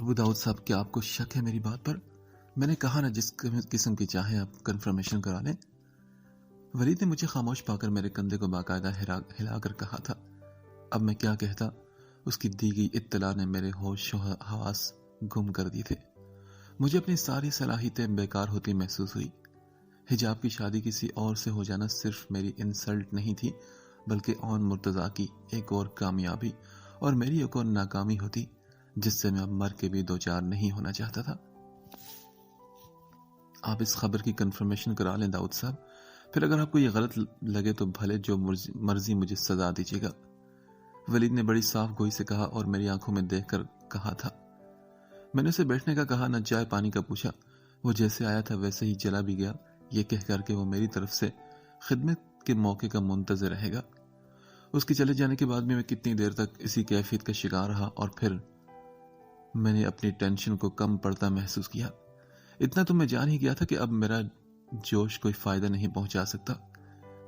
ابو داؤد صاحب، کیا آپ کو شک ہے میری بات پر؟ میں نے کہا نا جس قسم کی چاہیں آپ کنفرمیشن کرا لیں۔ ولید نے مجھے خاموش پا کر میرے کندھے کو باقاعدہ ہلا کر کہا تھا۔ اب میں کیا کہتا، اس کی دی گئی اطلاع نے میرے ہوش و حواس گم کر دی تھے۔ مجھے اپنی ساری صلاحیتیں بیکار ہوتی محسوس ہوئی۔ حجاب کی شادی کسی اور سے ہو جانا صرف میری انسلٹ نہیں تھی، بلکہ اون مرتضیٰ کی ایک اور کامیابی اور میری ایک اور ناکامی ہوتی، جس سے میں اب مر کے بھی دوچار نہیں ہونا چاہتا تھا۔ آپ اس خبر کی کنفرمیشن کرا لیں داؤد صاحب، پھر اگر آپ کو یہ غلط لگے تو بھلے جو مرضی مجھے سزا دیجیے گا۔ ولید نے بڑی صاف گوئی سے کہا اور میری آنکھوں میں دیکھ کر کہا تھا۔ میں نے اسے بیٹھنے کا کہا، نہ چائے پانی کا پوچھا۔ وہ جیسے آیا تھا ویسے ہی چلا بھی گیا، یہ کہہ کر کہ وہ میری طرف سے خدمت کے موقع کا منتظر رہے گا۔ اس کے چلے جانے کے بعد بھی میں کتنی دیر تک اسی کیفیت کا شکار رہا، اور پھر میں نے اپنی ٹینشن کو کم پڑتا محسوس کیا۔ اتنا تو میں جان ہی گیا تھا کہ اب میرا جوش کوئی فائدہ نہیں پہنچا سکتا۔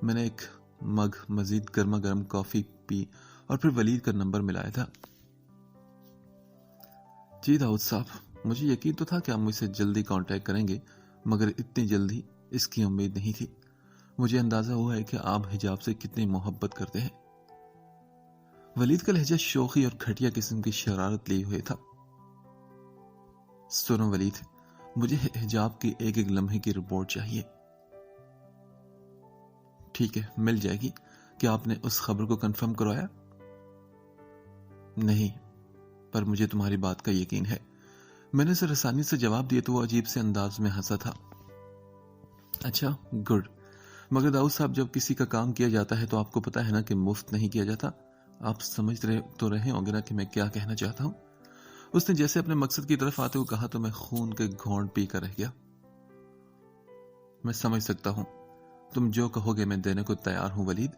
میں نے ایک مگ مزید گرما گرم کافی پی اور پھر ولید کا نمبر ملایا تھا۔ جی داؤد صاحب، مجھے یقین تو تھا کہ آپ مجھ سے جلدی کانٹیکٹ کریں گے، مگر اتنی جلدی اس کی امید نہیں تھی۔ مجھے اندازہ ہوا ہے کہ آپ حجاب سے کتنی محبت کرتے ہیں۔ ولید کا لہجہ شوخی اور گھٹیا قسم کی شرارت لیے ہوئے تھا۔ سنو ولید، مجھے حجاب کی ایک ایک لمحے کی رپورٹ چاہیے۔ ٹھیک ہے، مل جائے گی۔ کیا آپ نے اس خبر کو کنفرم کروایا؟ نہیں، پر مجھے تمہاری بات کا یقین ہے۔ میں نے اسے آسانی سے جواب دیا تو وہ عجیب سے انداز میں ہنسا تھا۔ اچھا، گڈ، مگر داؤد صاحب جب کسی کا کام کیا جاتا ہے تو آپ کو پتا ہے نا کہ مفت نہیں کیا جاتا۔ آپ سمجھ رہے ہوں گے نا کہ میں کیا کہنا چاہتا ہوں۔ اس نے جیسے اپنے مقصد کی طرف آتے ہوئے کہا تو میں خون کے گھونٹ پی کر رہ گیا۔ میں سمجھ سکتا ہوں، تم جو کہو گے میں دینے کو تیار ہوں ولید۔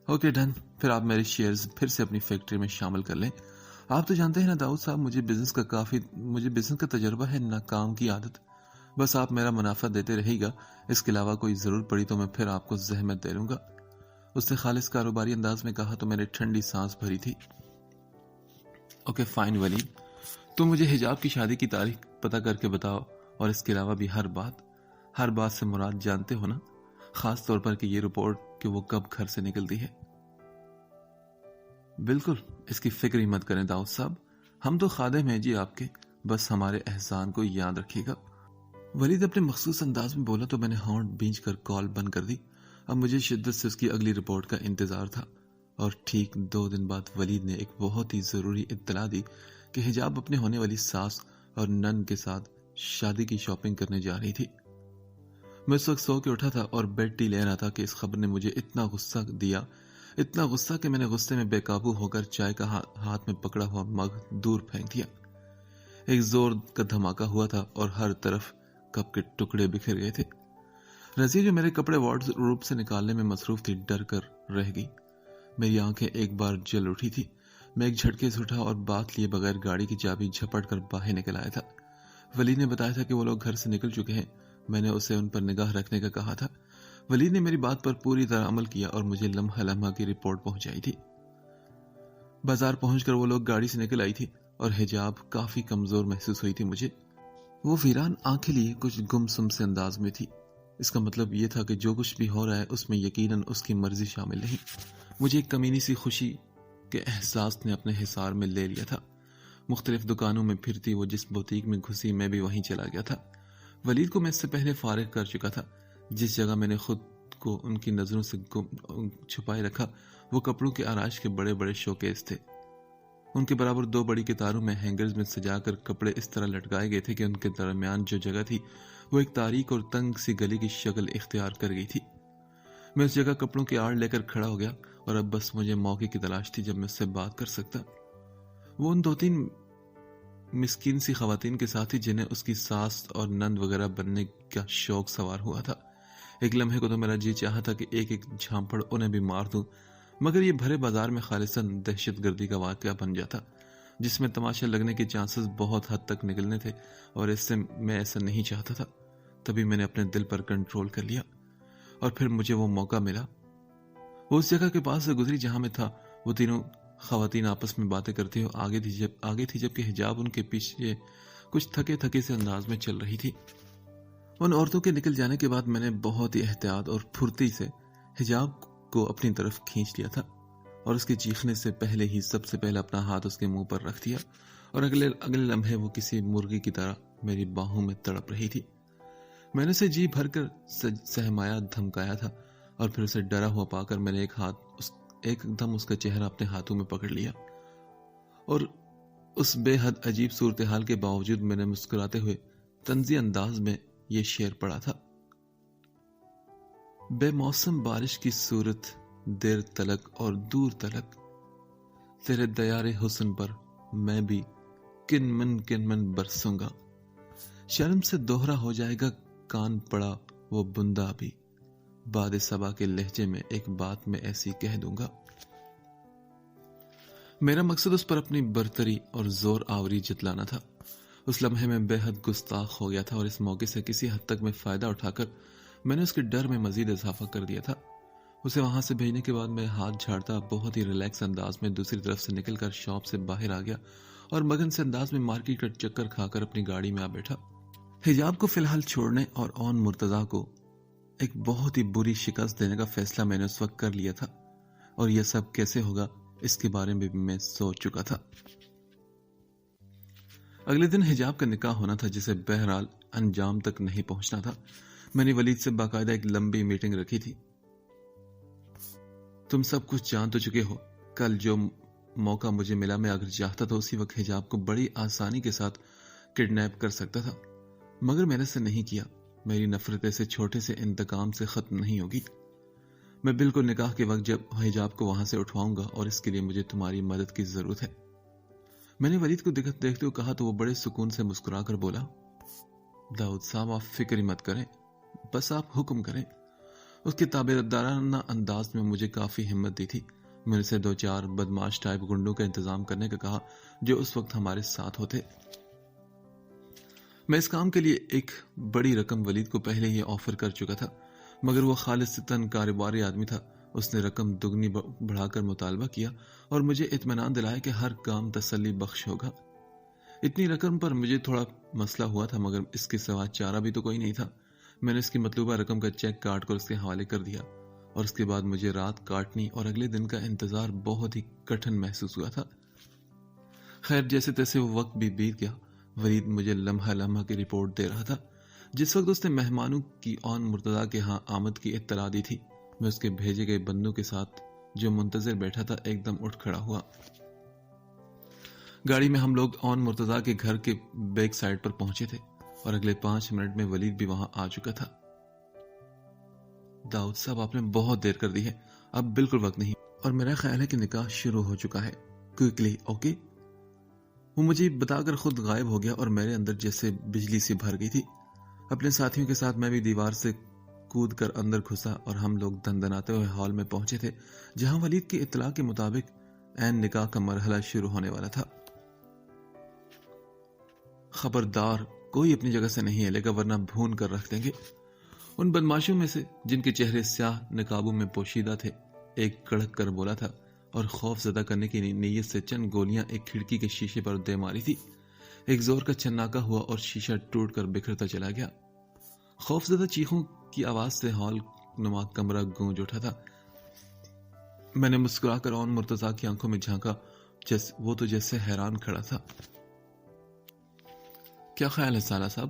اوکے ڈن، پھر آپ میرے شیئرز پھر سے اپنی فیکٹری میں شامل کر لیں۔ آپ تو جانتے ہیں نا داؤد صاحب، مجھے بزنس کا تجربہ ہے، نہ کام کی عادت۔ بس آپ میرا منافع دیتے رہے گا، اس کے علاوہ کوئی ضرورت پڑی تو میں پھر آپ کو زحمت دے لوں گا۔ اس نے خالص کاروباری انداز میں کہا تو میں نے ٹھنڈی سانس بھری تھی۔ اوکے فائن ولید، تم مجھے حجاب کی شادی کی تاریخ پتہ کر کے بتاؤ، اور اس کے علاوہ بھی ہر بات سے مراد جانتے ہو نا، خاص طور پر کہ یہ رپورٹ کہ وہ کب گھر سے نکلتی ہے۔ بالکل، اس کی فکر ہی مت کریں داؤد صاحب، ہم تو خادم ہیں جی آپ کے، بس ہمارے احسان کو یاد رکھیے گا۔ ولید اپنے مخصوص انداز میں بولا تو میں نے ہونٹ بھینچ کر کال بند کر دی۔ اب مجھے شدت سے اس کی اگلی رپورٹ کا انتظار تھا، اور ٹھیک 2 دن بعد ولید نے ایک بہت ہی ضروری اطلاع دی کہ حجاب اپنے ہونے والی ساس اور نن کے ساتھ شادی کی شاپنگ کرنے جا رہی تھی۔ میں اس وقت سو کے اٹھا تھا اور بیڈ ٹی لے رہا تھا کہ اس خبر نے مجھے اتنا غصہ کہ میں نے غصے میں بے قابو ہو کر چائے کا ہاتھ میں پکڑا ہوا مگ دور پھینک دیا۔ ایک زور کا دھماکہ ہوا تھا اور ہر طرف کپ کے ٹکڑے بکھر گئے تھے۔ رضیہ جو میرے کپڑے وارڈ روب سے نکالنے میں مصروف تھی، ڈر کر رہ گئی۔ میری آنکھیں ایک بار جل اٹھی تھی۔ میں ایک جھٹکے سے اٹھا اور بات لیے بغیر گاڑی کی چابی جھپٹ کر باہر نکل آیا تھا۔ ولید نے بتایا تھا کہ وہ لوگ گھر سے نکل چکے ہیں۔ میں نے اسے ان پر نگاہ رکھنے کا کہا تھا۔ ولید نے میری بات پر پوری طرح عمل کیا اور مجھے لمحہ لمحہ کی رپورٹ پہنچائی تھی۔ بازار پہنچ کر وہ لوگ گاڑی سے نکل آئی تھی اور حجاب کافی کمزور محسوس ہوئی تھی مجھے۔ وہ ویران آنکھیں لیے کچھ گمسم سے انداز میں تھی۔ اس کا مطلب یہ تھا کہ جو کچھ بھی ہو رہا ہے اس میں یقیناً اس کی مرضی شامل نہیں۔ مجھے ایک کمینی سی خوشی کے احساس نے اپنے حصار میں لے لیا تھا۔ مختلف دکانوں میں پھرتی وہ جس بوتیک میں گھسی میں بھی وہیں چلا گیا تھا۔ ولید کو میں اس سے پہلے فارغ کر چکا تھا۔ جس جگہ میں نے خود کو ان کی نظروں سے چھپائے رکھا وہ کپڑوں کے آرائش کے بڑے بڑے شوکیس تھے۔ ان کے برابر 2 بڑی کتاروں میں ہینگرز میں سجا کر کپڑے اس طرح لٹکائے گئے تھے کہ ان کے درمیان جو جگہ تھی وہ ایک تاریک اور تنگ سی گلی کی شکل اختیار کر گئی تھی۔ میں اس جگہ کپڑوں کی آڑ لے کر کھڑا ہو گیا اور اب بس مجھے موقع کی تلاش تھی جب میں اس سے بات کر سکتا۔ وہ ان 2-3 مسکین سی خواتین کے ساتھ ہی جنہیں اس کی ساس اور نند وغیرہ بننے کا شوق سوار ہوا تھا۔ ایک لمحے کو تو میرا جی چاہا تھا کہ ایک ایک جھانپڑ انہیں بھی مار دوں، مگر یہ بھرے بازار میں خالصاً دہشت گردی کا واقعہ بن جاتا جس میں تماشا لگنے کے چانسز بہت حد تک نکلنے تھے، اور اس سے میں ایسا نہیں چاہتا تھا۔ تبھی میں نے اپنے دل پر کنٹرول کر لیا اور پھر مجھے وہ موقع ملا۔ وہ اس جگہ کے پاس سے گزری جہاں میں تھا۔ وہ تینوں خواتین آپس میں باتیں کرتی ہو آگے تھی جبکہ حجاب ان کے پیچھے کچھ تھکے تھکے سے انداز میں چل رہی تھی۔ ان عورتوں کے نکل جانے کے بعد میں نے بہت ہی احتیاط اور پھرتی سے حجاب کو اپنی طرف کھینچ لیا تھا اور اس کے چیخنے سے پہلے ہی سب سے پہلے اپنا ہاتھ اس کے منہ پر رکھ دیا اور اگلے لمحے وہ کسی مرغی کی طرح میری باہوں میں تڑپ رہی تھی۔ میں نے اسے جی بھر کر سہمایا دھمکایا تھا اور پھر اسے ڈرا ہوا پا کر میں نے ایک دم اس کا چہرہ اپنے ہاتھوں میں پکڑ لیا اور اس بے حد عجیب صورتحال کے باوجود میں نے مسکراتے ہوئے طنزی انداز میں یہ شعر پڑھا تھا: بے موسم بارش کی صورت دیر تلک اور دور تلک، تیرے دیار حسن پر میں بھی کن من برسوں گا، شرم سے دوہرا ہو جائے گا کان پڑا وہ بندہ بھی، باد صبا کے لہجے میں ایک بات میں ایسی کہہ دوں گا۔ میرا مقصد اس پر اپنی برتری اور زور آوری جتلانا تھا۔ اس لمحے میں بے حد گستاخ ہو گیا تھا اور اس موقع سے کسی حد تک میں فائدہ اٹھا کر میں نے اس کے ڈر میں مزید اضافہ کر دیا تھا۔ اسے وہاں سے بھیجنے کے بعد میں ہاتھ جھاڑتا بہت ہی ریلیکس انداز میں دوسری طرف سے نکل کر شاپ سے باہر آ گیا اور مگن سے انداز میں مارکیٹ کا چکر کھا کر اپنی گاڑی میں آ بیٹھا۔ حجاب کو فی الحال چھوڑنے اور اون مرتضیٰ کو ایک بہت ہی بری شکست دینے کا فیصلہ میں نے اس وقت کر لیا تھا اور یہ سب کیسے ہوگا اس کے بارے میں بھی میں سوچ چکا تھا۔ اگلے دن حجاب کا نکاح ہونا تھا جسے بہرحال انجام تک نہیں پہنچنا تھا۔ میں نے ولید سے باقاعدہ ایک لمبی میٹنگ رکھی تھی۔ تم سب کچھ جان تو چکے ہو، کل جو موقع مجھے ملا میں اگر چاہتا تو اسی وقت حجاب کو بڑی آسانی کے ساتھ کڈنیپ کر سکتا تھا، مگر میں نے اسے نہیں کیا۔ میری نفرت ایسے چھوٹے سے انتقام سے ختم نہیں ہوگی۔ میں بالکل نکاح کے وقت جب حجاب کو وہاں سے اٹھواؤں گا اور اس کے لیے مجھے تمہاری مدد کی ضرورت ہے۔ میں نے ولید کو دیکھتے ہوئے کہا تو وہ بڑے سکون سے مسکرا کر بولا: داؤد صاحب آپ فکر مت کریں، بس آپ حکم کریں۔ اس کے تابعدارانہ انداز میں مجھے کافی ہمت دی تھی۔ میں نے اسے 2-4 بدماش ٹائپ گنڈوں کا انتظام کرنے کا کہا جو اس وقت ہمارے ساتھ ہوتے۔ میں اس کام کے لیے ایک بڑی رقم ولید کو پہلے ہی آفر کر چکا تھا، مگر وہ خالصتاً کاروباری آدمی تھا۔ اس نے رقم دگنی بڑھا کر مطالبہ کیا اور مجھے اطمینان دلایا کہ ہر کام تسلی بخش ہوگا۔ اتنی رقم پر مجھے تھوڑا مسئلہ ہوا تھا، مگر اس کے سوا چارہ بھی تو کوئی نہیں تھا۔ میں نے اس کی مطلوبہ رقم کا چیک کاٹ کر اس کے حوالے کر دیا اور اس کے بعد مجھے رات کاٹنی اور اگلے دن کا انتظار بہت ہی کٹھن محسوس ہوا تھا۔ خیر جیسے تیسے وہ وقت بھی بیت گیا۔ ولید مجھے لمحہ لمحہ کی رپورٹ دے رہا تھا۔ جس وقت اس نے مہمانوں کی اون مرتضیٰ کے ہاں آمد کی اطلاع دی تھی، میں اس کے بھیجے گئے بندوں کے ساتھ جو منتظر بیٹھا تھا ایک دم اٹھ کھڑا ہوا۔ گاڑی میں ہم لوگ اون مرتضیٰ کے گھر کے بیک سائڈ پر پہنچے تھے اور اگلے 5 منٹ میں ولید بھی وہاں آ چکا تھا۔ داؤد صاحب آپ نے بہت دیر کر دی ہے، اب بالکل وقت نہیں اور میرا خیال ہے کہ نکاح شروع ہو چکا ہے، کوئکلی اوکے۔ وہ مجھے بتا کر خود غائب ہو گیا اور میرے اندر جیسے بجلی سی بھر گئی تھی۔ اپنے ساتھیوں کے ساتھ میں بھی دیوار سے کود کر اندر گھسا اور ہم لوگ دندناتے ہوئے ہال میں پہنچے تھے جہاں ولید کی اطلاع کے مطابق عین نکاح کا مرحلہ شروع ہونے والا تھا۔ خبردار کوئی اپنی جگہ سے نہیں ہلے گا ورنہ بھون کر رکھ دیں گے۔ ان بدماشوں میں سے جن کے چہرے سیاہ نقابوں میں پوشیدہ تھے ایک کڑک کر بولا تھا اور خوف زدہ کرنے کی نیت سے چند گولیاں ایک کھڑکی کے شیشے پر دے ماری تھی۔ ایک زور کا چناکا ہوا اور شیشہ ٹوٹ کر بکھرتا چلا گیا۔ خوف زدہ چیخوں کی آواز سے ہال نما کمرہ گونج اٹھا تھا۔ میں نے مسکرا کر اون مرتضیٰ کی آنکھوں میں جھانکا، وہ تو جیسے حیران کھڑا تھا۔ کیا خیال ہے سالہ صاحب،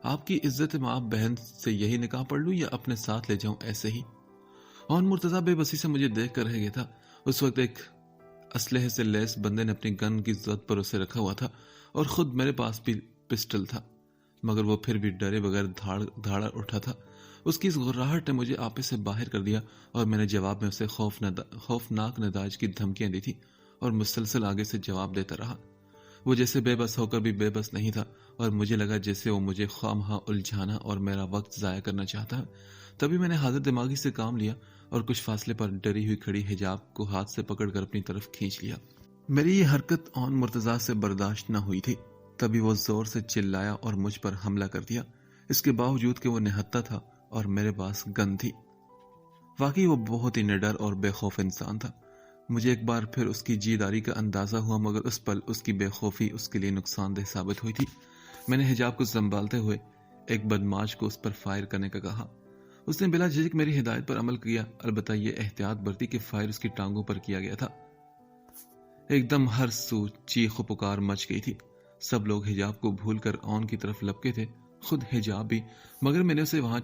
آپ کی عزت ماں بہن سے یہی نکاح پڑھ لوں یا اپنے ساتھ لے جاؤں ایسے ہی؟ اون مرتضیٰ بے بسی سے مجھے دیکھ کر رہ گیا تھا۔ اس وقت ایک اسلحے سے لیس بندے نے اپنی گن کی زد پر اسے رکھا ہوا تھا اور خود میرے پاس بھی پسٹل تھا، مگر وہ پھر بھی ڈرے بغیر دھاڑا اٹھا تھا۔ اس کی اس غراہٹ نے مجھے آپے سے باہر کر دیا اور میں نے جواب میں اسے خوفناک نتائج کی دھمکیاں دی تھی اور مسلسل آگے سے جواب دیتا رہا۔ وہ جیسے بے بس ہو کر بھی بے بس نہیں تھا اور مجھے لگا جیسے وہ مجھے خواہاں الجھانا اور میرا وقت ضائع کرنا چاہتا ہے۔ تبھی میں نے حاضر دماغی سے کام لیا اور کچھ فاصلے پر ڈری ہوئی کھڑی حجاب کو ہاتھ سے پکڑ کر اپنی طرف کھینچ لیا۔ میری یہ حرکت اون مرتضیٰ سے برداشت نہ ہوئی تھی۔ تبھی وہ زور سے چلایا اور مجھ پر حملہ کر دیا، اس کے باوجود کہ وہ نہتھا تھا اور میرے پاس گن تھی۔ واقعی وہ بہت ہی نڈر اور بے خوف انسان تھا۔ مجھے ایک بار پھر اس کی جیداری کا اندازہ ہوا، مگر اس پل اس کی بے خوفی اس کے لیے نقصان دہ ثابت ہوئی تھی۔ میں نے حجاب کو سنبھالتے ہوئے ایک بدماش کو اس پر فائر کرنے کا کہا۔ اس نے بلا جھجک میری ہدایت پر عمل کیا، البتہ یہ احتیاط برتی کہ فائر اس کی ٹانگوں پر کیا گیا تھا۔ ایک دم ہر سو چیخ و پکار مچ گئی تھی۔ سب لوگ حجاب کو بھول کر آن کی طرف لپکے تھے، خود حجاب بھی، مگر میں نے اسے وہاں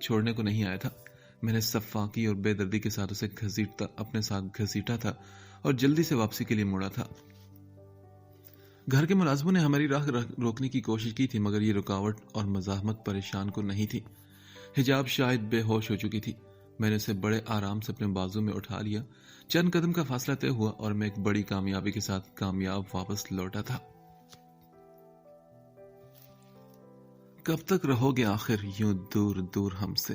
چھوڑنے کو نہیں آیا تھا۔ میں نے صفاقی اور بے دردی کے ساتھ اسے اپنے ساتھ گھسیٹا تھا اور جلدی سے واپسی کے لیے موڑا تھا۔ گھر کے ملازموں نے ہماری راہ روکنے کی کوشش کی تھی، مگر یہ رکاوٹ اور مزاحمت پریشان کو نہیں تھی۔ حجاب شاید بے ہوش ہو چکی تھی۔ میں نے اسے بڑے آرام سے اپنے بازو میں اٹھا لیا، چند قدم کا فاصلہ طے ہوا اور میں ایک بڑی کامیابی کے ساتھ کامیاب واپس لوٹا تھا۔ کب تک رہو گے آخر یوں دور دور ہم سے،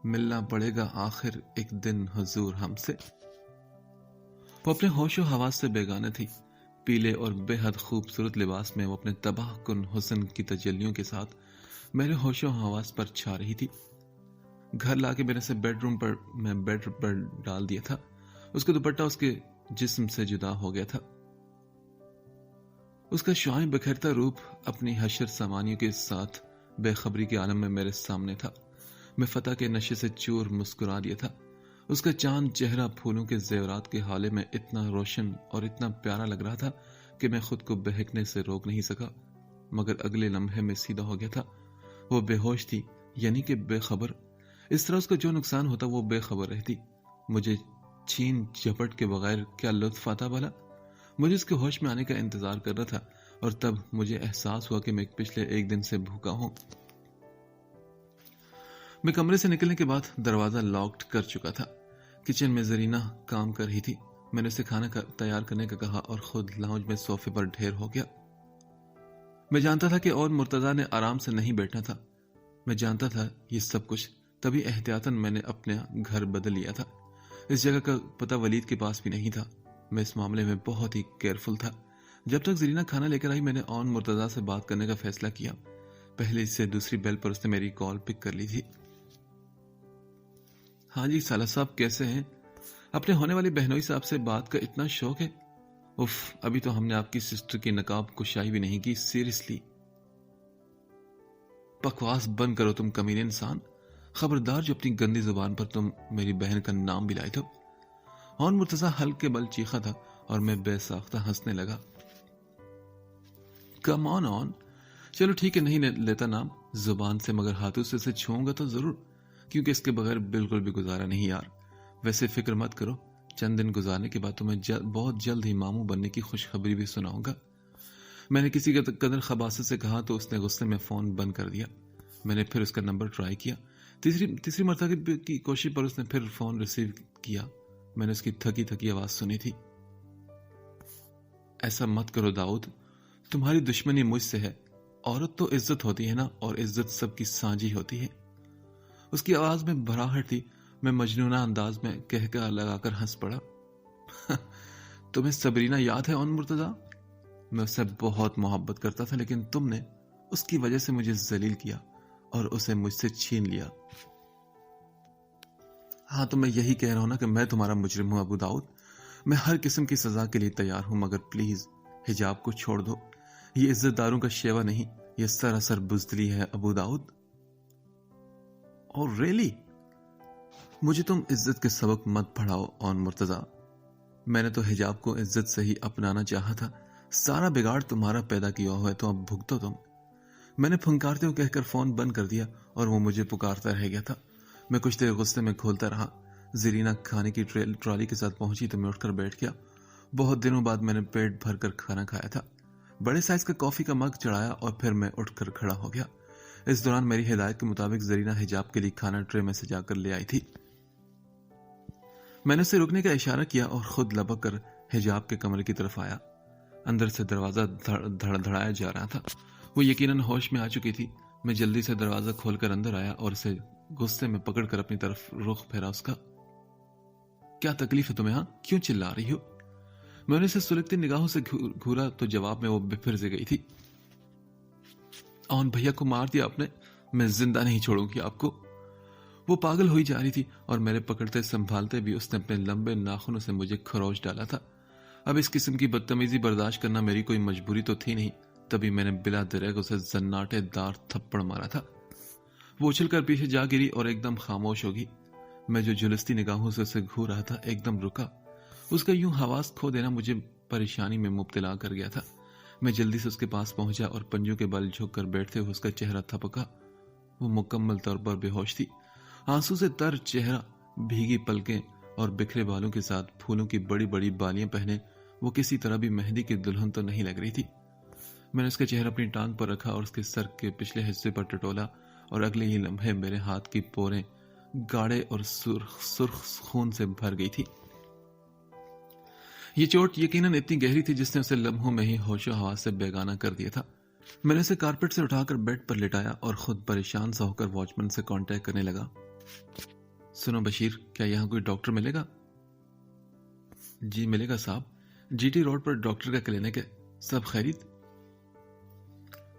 ملنا پڑے گا آخر ایک دن حضور ہم سے۔ وہ اپنے ہوش و حواس سے بیگانہ تھی۔ پیلے اور بے حد خوبصورت لباس میں وہ اپنے تباہ کن حسن کی تجلیوں کے ساتھ میرے ہوش و حواس پر چھا رہی تھی۔ گھر لا کے میں نے اسے بیڈ پر ڈال دیا تھا۔ اس کا دوپٹہ اس کے جسم سے جدا ہو گیا تھا۔ اس کا شعاع بکھرتا روپ اپنی حشر سامانیوں کے ساتھ بے خبری کے عالم میں میرے سامنے تھا۔ میں فتح کے نشے سے چور مسکرا دیا تھا۔ اس کا چاند چہرہ پھولوں کے زیورات کے حالے میں اتنا روشن اور اتنا پیارا لگ رہا تھا کہ میں خود کو بہکنے سے روک نہیں سکا، مگر اگلے لمحے میں سیدھا ہو گیا تھا۔ وہ بے ہوش تھی، یعنی کہ بے خبر۔ اس طرح اس کا جو نقصان ہوتا وہ بے خبر رہتی۔ مجھے چھین جھپٹ کے بغیر کیا لطف آتا بھلا؟ مجھے اس کے ہوش میں آنے کا انتظار کر رہا تھا، اور تب مجھے احساس ہوا کہ میں پچھلے ایک دن سے بھوکا ہوں۔ میں کمرے سے نکلنے کے بعد دروازہ لاکڈ کر چکا تھا۔ کچن میں زرینہ کام کر رہی تھی۔ میں نے اسے کھانا تیار کرنے کا کہا اور خود لاؤنج میں صوفے پر ڈھیر ہو گیا۔ میں جانتا تھا کہ اور مرتضیٰ نے آرام سے نہیں بیٹھنا تھا۔ میں جانتا تھا یہ سب کچھ، تبھی احتیاطاً میں نے اپنا گھر بدل لیا تھا۔ اس جگہ کا پتہ ولید کے پاس بھی نہیں تھا۔ میں اس معاملے میں بہت ہی کیئرفل تھا۔ جب تک زرینہ کھانا لے کر آئی، میں نے آن مرتضیٰ سے بات کرنے کا فیصلہ کیا۔ پہلے سے دوسری بیل پر اس نے میری کال پک کر لی تھی۔ ہاں جی سالہ صاحب، کیسے ہیں؟ اپنے ہونے والی بہنوئی صاحب سے بات کا اتنا شوق ہے؟ اف، ابھی تو ہم نے آپ کی سسٹر کی نقاب کشائی بھی نہیں کی، سیریسلی۔ بکواس بند کرو تم کمینے انسان، خبردار جو اپنی گندی زبان پر تم میری بہن کا نام بھی لائے تو۔ آن مرتضیٰ ہلکے بل چیخا تھا اور میں بے ساختہ ہنسنے لگا۔ کم آن، چلو ٹھیک ہے، نہیں لیتا نام زبان سے، مگر ہاتھوں سے اسے چھوؤں گا تو ضرور، کیونکہ اس کے بغیر بالکل بھی گزارا نہیں یار۔ ویسے فکر مت کرو، چند دن گزارنے کے بعد تمہیں بہت جلد ہی ماموں بننے کی خوشخبری بھی سناؤں گا۔ میں نے کسی قدر خباثت سے کہا تو اس نے غصے میں فون بند کر دیا۔ میں نے پھر اس کا نمبر ٹرائی کیا۔ تیسری مرتبہ کی کوشش پر اس نے پھر فون ریسیو کیا۔ میں نے اس کی تھکی آواز سنی تھی۔ ایسا مت کرو داؤد، تمہاری دشمنی مجھ سے ہے۔ عورت تو عزت ہوتی ہے نا، اور عزت سب کی سانجھی ہوتی ہے۔ اس کی آواز میں بھراہٹ تھی۔ میں مجنونہ انداز میں کہکا لگا کر ہنس پڑا۔ تمہیں صبرینہ یاد ہے آن مرتضیٰ؟ میں اس سے بہت محبت کرتا تھا، لیکن تم نے اس کی وجہ سے مجھے ذلیل کیا اور اسے مجھ سے چھین لیا۔ ہاں تو میں یہی کہہ رہا ہوں نا کہ میں تمہارا مجرم ہوں ابو داؤد۔ میں ہر قسم کی سزا کے لیے تیار ہوں، مگر پلیز حجاب کو چھوڑ دو۔ یہ عزت داروں کا شیوا نہیں، یہ سراسر بزدلی ہے ابو داؤد۔ اور ریلی مجھے تم عزت کے سبق مت پڑھاؤ آن مرتضیٰ۔ میں نے تو حجاب کو عزت سے ہی اپنانا چاہا تھا۔ سارا بگاڑ تمہارا پیدا کیا ہوا ہے، تو اب بھگتو تم۔ میں نے پھنکارتے ہوں کہہ کر فون بند کر دیا اور وہ مجھے پکارتا رہ گیا تھا۔ میں کچھ دیر غصے میں کھولتا رہا۔ زرینہ کھانے کی ٹرالی کے ساتھ پہنچی تو میں اٹھ کر بیٹھ گیا۔ بہت دنوں بعد میں نے پیٹ بھر کر کھانا کھایا تھا۔ بڑے سائز کا کافی کا مگ چڑھایا اور پھر میں اٹھ کر کھڑا ہو گیا۔ اس دوران میری ہدایت کے مطابق زرینہ حجاب کے لیے کھانا ٹرے میں سجا کر لے آئی تھی۔ میں نے اسے رکنے کا اشارہ کیا اور خود لپک کر حجاب کے کمرے کی طرف آیا۔ اندر سے دروازہ دھڑایا جا رہا تھا۔ وہ یقیناً ہوش میں آ چکی تھی۔ میں جلدی سے دروازہ کھول کر اندر آیا اور اسے غصے میں پکڑ کر اپنی طرف رخ پھیرا اس کا۔ کیا تکلیف ہے تمہیں؟ ہاں کیوں چلا رہی ہو؟ میں نے اسے سلگتی نگاہوں سے گھورا تو جواب میں وہ بفر سے گئی تھی۔ آن بھیا کو مار دیا آپ نے، میں زندہ نہیں چھوڑوں گی آپ کو۔ وہ پاگل ہوئی جا رہی تھی اور میرے پکڑتے سنبھالتے بھی اس نے اپنے لمبے ناخنوں سے مجھے خروش ڈالا تھا۔ اب اس قسم کی بدتمیزی برداشت کرنا میری کوئی مجبوری تو تھی نہیں، تبھی میں نے بلا دریغ اسے زناٹے دار تھپڑ مارا تھا۔ وہ اچھل کر پیچھے جا گری اور ایک دم خاموش ہوگی۔ میں جو جھلستی نگاہوں سے اسے گھور رہا تھا ایک دم رکا۔ اس کا یوں حواس کھو دینا مجھے پریشانی میں مبتلا کر گیا تھا۔ میں جلدی سے اس کے پاس پہنچا اور پنجوں کے بل جھک کر بیٹھتے ہوئے اس کا چہرہ تھپکا۔ وہ مکمل طور پر بے ہوش تھی، آنسو سے تر چہرہ، بھیگی پلکیں اور بکھرے بالوں کے ساتھ پھولوں کی بڑی بڑی بالیاں پہنے وہ کسی طرح بھی مہندی کی دلہن تو نہیں لگ رہی تھی۔ میں نے اس کا چہرہ اپنی ٹانگ پر رکھا اور اس کے سر کے پچھلے حصے پر ٹٹولا اور اگلے ہی لمحے میرے ہاتھ کی پوریں گاڑے اور سرخ خون سے بھر گئی تھی۔ یہ چوٹ یقیناً اتنی گہری تھی جس نے اسے لمحوں میں ہی ہوش و حواس سے بیگانہ کر دیا تھا۔ میں نے اسے کارپیٹ سے اٹھا کر بیڈ پر لٹایا اور خود پریشان سا ہو کر واچ مین سے کانٹیکٹ کرنے لگا۔ سنو بشیر، کیا یہاں کوئی ڈاکٹر ملے گا؟ جی ملے گا صاحب، جی ٹی روڈ پر ڈاکٹر کا کلینک ہے، سب خیریت؟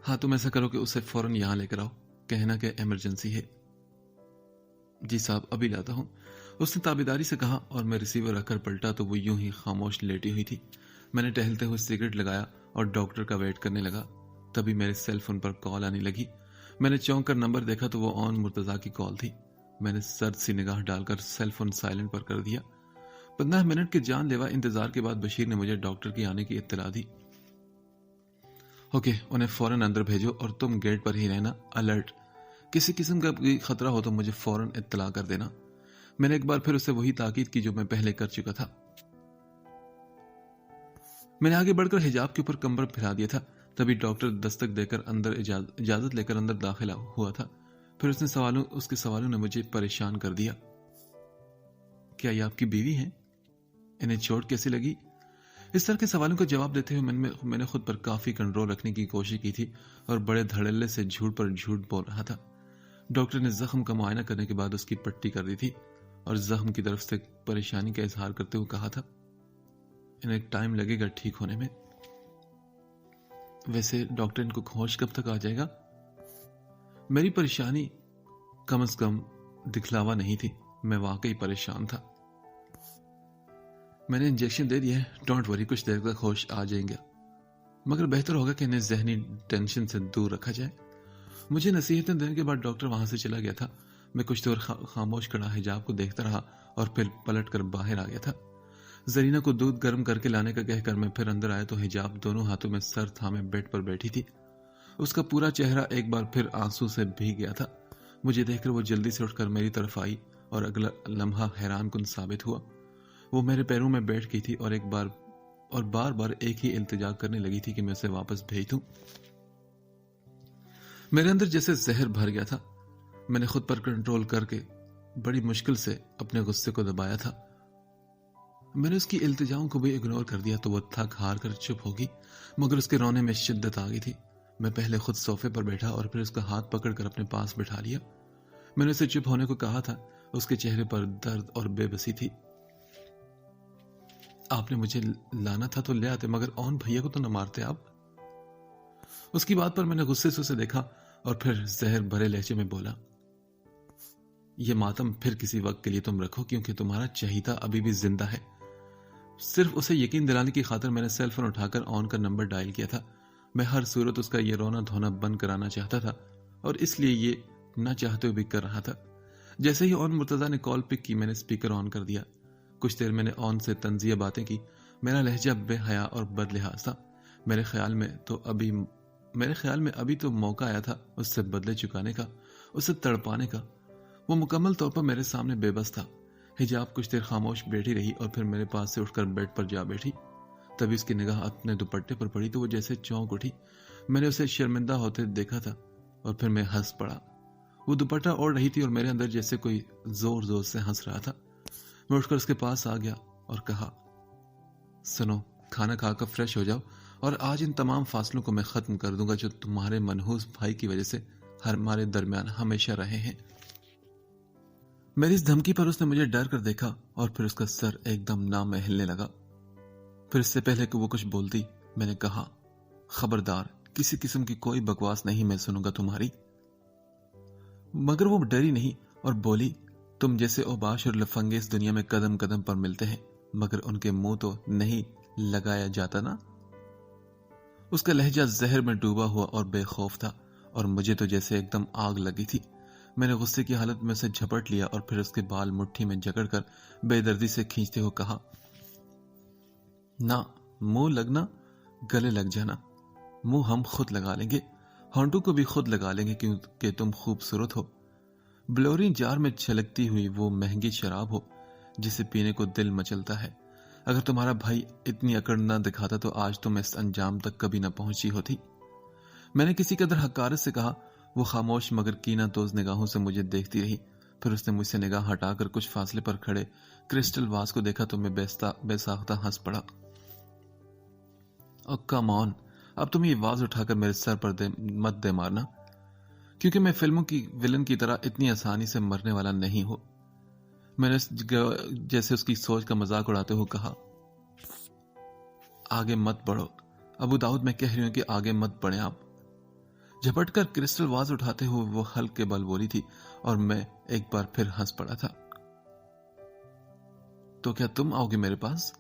ہاں تم ایسا کرو کہ اسے فوراً یہاں لے کر آؤ، کہنا کہ ایمرجنسی ہے۔ جی صاحب ابھی لاتا ہوں، اس نے تابیداری سے کہا اور میں ریسیور رکھ کر پلٹا تو وہ یوں ہی خاموش لیٹی ہوئی تھی۔ میں نے ٹہلتے ہوئے سگریٹ لگایا اور ڈاکٹر کا ویٹ کرنے لگا۔ تبھی میرے سیل فون پر کال آنے لگی۔ میں نے چونک کر نمبر دیکھا تو وہ آن مرتضیٰ کی کال تھی۔ میں نے سرد سی نگاہ ڈال کر سیل فون سائلنٹ پر کر دیا۔ 15 منٹ کے جان لیوا انتظار کے بعد بشیر نے مجھے ڈاکٹر کے آنے کی اطلاع دی۔ اوکے، انہیں فوراً اندر بھیجو اور تم گیٹ پر ہی رہنا، الرٹ، کسی قسم کا کوئی خطرہ ہو تو مجھے فوراً اطلاع کر دینا۔ میں نے ایک بار پھر اسے وہی تاکید کی جو میں پہلے کر چکا تھا۔ میں نے آگے بڑھ کر حجاب کے اوپر کمر پھیلا دیا تھا، تبھی ڈاکٹر دستک دے کر اندر اجازت لے کر اندر داخل ہوا تھا۔ پھر اس کے سوالوں نے مجھے پریشان کر دیا۔ کیا یہ آپ کی بیوی ہیں؟ انہیں چوٹ کیسے لگی؟ اس طرح کے سوالوں کا جواب دیتے ہوئے میں نے خود پر کافی کنٹرول رکھنے کی کوشش کی تھی اور بڑے دھڑلے سے جھوٹ پر جھوٹ بول رہا تھا۔ ڈاکٹر نے زخم کا معائنہ کرنے کے بعد اس کی پٹی کر دی تھی اور زخم کی طرف سے پریشانی کا اظہار کرتے ہوئے کہا تھا، انہیں ٹائم لگے گا ٹھیک ہونے میں۔ ویسے ڈاکٹر ان کو ہوش کب تک آ جائے گا؟ میری پریشانی کم از کم دکھلاوا نہیں تھی، میں واقعی پریشان تھا۔ میں نے انجیکشن دے دیا ہے، ڈونٹ وری، کچھ دیر تک ہوش آ جائیں گے، مگر بہتر ہوگا کہ انہیں ذہنی ٹینشن سے دور رکھا جائے۔ مجھے نصیحتیں دینے کے بعد ڈاکٹر وہاں سے چلا گیا تھا۔ میں کچھ دیر خاموش کھڑا حجاب کو دیکھتا رہا اور پھر پلٹ کر باہر آ گیا تھا۔ زرینہ کو دودھ گرم کر کے لانے کا کہہ کر میں پھر اندر آیا تو حجاب دونوں ہاتھوں میں سر تھامے بیڈ پر بیٹھی تھی۔ اس کا پورا چہرہ ایک بار پھر آنسو سے بھیگ گیا تھا۔ مجھے دیکھ کر وہ جلدی سے اٹھ کر میری طرف آئی اور اگلا لمحہ حیران کن ثابت ہوا۔ وہ میرے پیروں میں بیٹھ گئی تھی اور بار بار ایک ہی التجا کرنے لگی تھی کہ میں اسے واپس بھیج دوں۔ میرے اندر جیسے زہر بھر گیا تھا۔ میں نے خود پر کنٹرول کر کے بڑی مشکل سے اپنے غصے کو دبایا تھا۔ میں نے اس کی التجاؤں کو بھی اگنور کر دیا تو وہ تھک ہار کر چپ ہوگی، مگر اس کے رونے میں شدت آ گئی تھی۔ میں پہلے خود صوفے پر بیٹھا اور پھر اس کا ہاتھ پکڑ کر اپنے پاس بٹھا لیا۔ میں نے اسے چپ ہونے کو کہا تھا، اس کے چہرے پر درد اور بے بسی تھی۔ آپ نے مجھے لانا تھا تو لے آتے، مگر اون بھیا کو تو نہ مارتے آپ۔ اس کی بات پر میں نے غصے سے اسے دیکھا اور پھر زہر بھرے لہجے میں بولا، یہ ماتم پھر کسی وقت کے لیے تم رکھو، کیونکہ تمہارا چہیتا ابھی بھی زندہ ہے۔ صرف اسے یقین دلانے کی خاطر میں نے سیل فون اٹھا کر آن کا نمبر ڈائل کیا تھا۔ میں ہر صورت اس کا یہ رونا دھونا بند کرانا چاہتا تھا اور اس لیے یہ نہ چاہتے ہوئے بھی کر رہا تھا۔ جیسے ہی آن مرتضیٰ نے کال پک کی، میں نے اسپیکر آن کر دیا۔ کچھ دیر میں نے آن سے طنزیہ باتیں کی۔ میرا لہجہ بے حیا اور بد لحاظ تھا۔ میرے خیال میں ابھی تو موقع آیا تھا اس سے بدلے چکانے کا، اسے تڑپانے کا۔ وہ مکمل طور پر میرے سامنے بے بس تھا۔ حجاب کچھ دیر خاموش بیٹھی رہی اور پھر میرے پاس سے اٹھ کر بیڈ پر جا بیٹھی۔ تبھی اس کی نگاہ اپنے دوپٹے پر پڑی تو وہ جیسے چونک اٹھی۔ میں نے اسے شرمندہ ہوتے دیکھا تھا اور پھر میں ہنس پڑا۔ وہ دوپٹہ اوڑھ رہی تھی اور میرے اندر جیسے کوئی زور زور سے ہنس رہا تھا۔ میں اٹھ کر اس کے پاس آ گیا اور کہا، سنو، کھانا کھا کر فریش ہو جاؤ اور آج ان تمام فاصلوں کو میں ختم کر دوں گا جو تمہارے منحوس بھائی کی وجہ سے ہمارے درمیان ہمیشہ رہے ہیں۔ میری اس دھمکی پر اس نے مجھے ڈر کر دیکھا اور پھر اس کا سر ایک دم نام ہلنے لگا۔ پھر اس سے پہلے کہ وہ کچھ بولتی، میں نے کہا، خبردار، کسی قسم کی کوئی بکواس نہیں میں سنوں گا تمہاری۔ مگر وہ ڈری نہیں اور بولی تم جیسے اوباش اور لفنگے اس دنیا میں قدم قدم پر ملتے ہیں مگر ان کے منہ تو نہیں لگایا جاتا نا۔ اس کا لہجہ زہر میں ڈوبا ہوا اور بے خوف تھا اور مجھے تو جیسے ایک دم آگ لگی تھی۔ میں نے غصے کی حالت میں اسے جھپٹ لیا اور پھر اس کے بال مٹھی میں جکڑ کر بے دردی سے کھینچتے ہوئے کہا، نہ منہ لگنا گلے لگ جانا، منہ ہم خود لگا لیں گے، ہونٹوں کو بھی خود لگا لیں گے کیونکہ تم خوبصورت ہو۔ بلوری جار میں چھلکتی ہوئی وہ مہنگی شراب ہو جسے پینے کو دل مچلتا ہے۔ اگر تمہارا بھائی اتنی اکڑ نہ دکھاتا تو آج تم اس انجام تک کبھی نہ پہنچی ہوتی۔ میں نے کسی قدر حقارت سے کہا۔ وہ خاموش مگر کینہ توز نگاہوں سے مجھے دیکھتی رہی، پھر اس نے مجھ سے نگاہ ہٹا کر کچھ فاصلے پر کھڑے کرسٹل واز کو دیکھا تو میں بے ساختہ ہنس پڑا۔ او کم آن، اب تم یہ واز اٹھا کر میرے سر پر مت دے مارنا، کیونکہ میں فلموں کی ولن کی طرح اتنی آسانی سے مرنے والا نہیں ہوں۔ میں نے جیسے اس کی سوچ کا مذاق اڑاتے ہوئے کہا، آگے مت بڑھو ابو داؤد، میں کہہ رہی ہوں کہ آگے مت بڑھیں آپ۔ جھپٹ کر کرسٹل واز اٹھاتے ہوئے وہ ہلکے بل بولی تھی اور میں ایک بار پھر ہنس پڑا تھا۔ تو کیا تم آؤ گے میرے پاس؟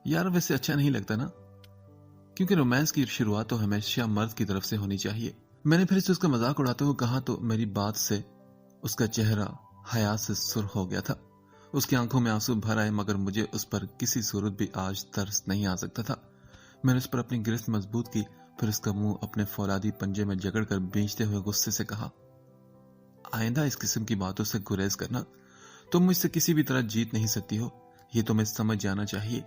یار ویسے اچھا نہیں لگتا نا، کیونکہ رومانس کی شروعات تو ہمیشہ مرد کی طرف سے ہونی چاہیے۔ میں نے پھر سے اس کا مذاق اڑاتے ہوئے کہا تو میری بات سے اس کا چہرہ حیا سے سرخ ہو گیا تھا۔ اس کی آنکھوں میں آنسو بھر آئے مگر مجھے اس پر کسی صورت بھی آج ترس نہیں آ سکتا تھا۔ میں نے اس پر اپنی گرفت مضبوط کی، پھر اس کا منہ اپنے فولادی پنجے میں جکڑ کر بینچتے ہوئے غصے سے کہا، آئندہ اس قسم کی باتوں سے گریز کرنا، تم مجھ سے کسی بھی طرح جیت نہیں سکتی ہو، یہ تمہیں سمجھ جانا چاہیے۔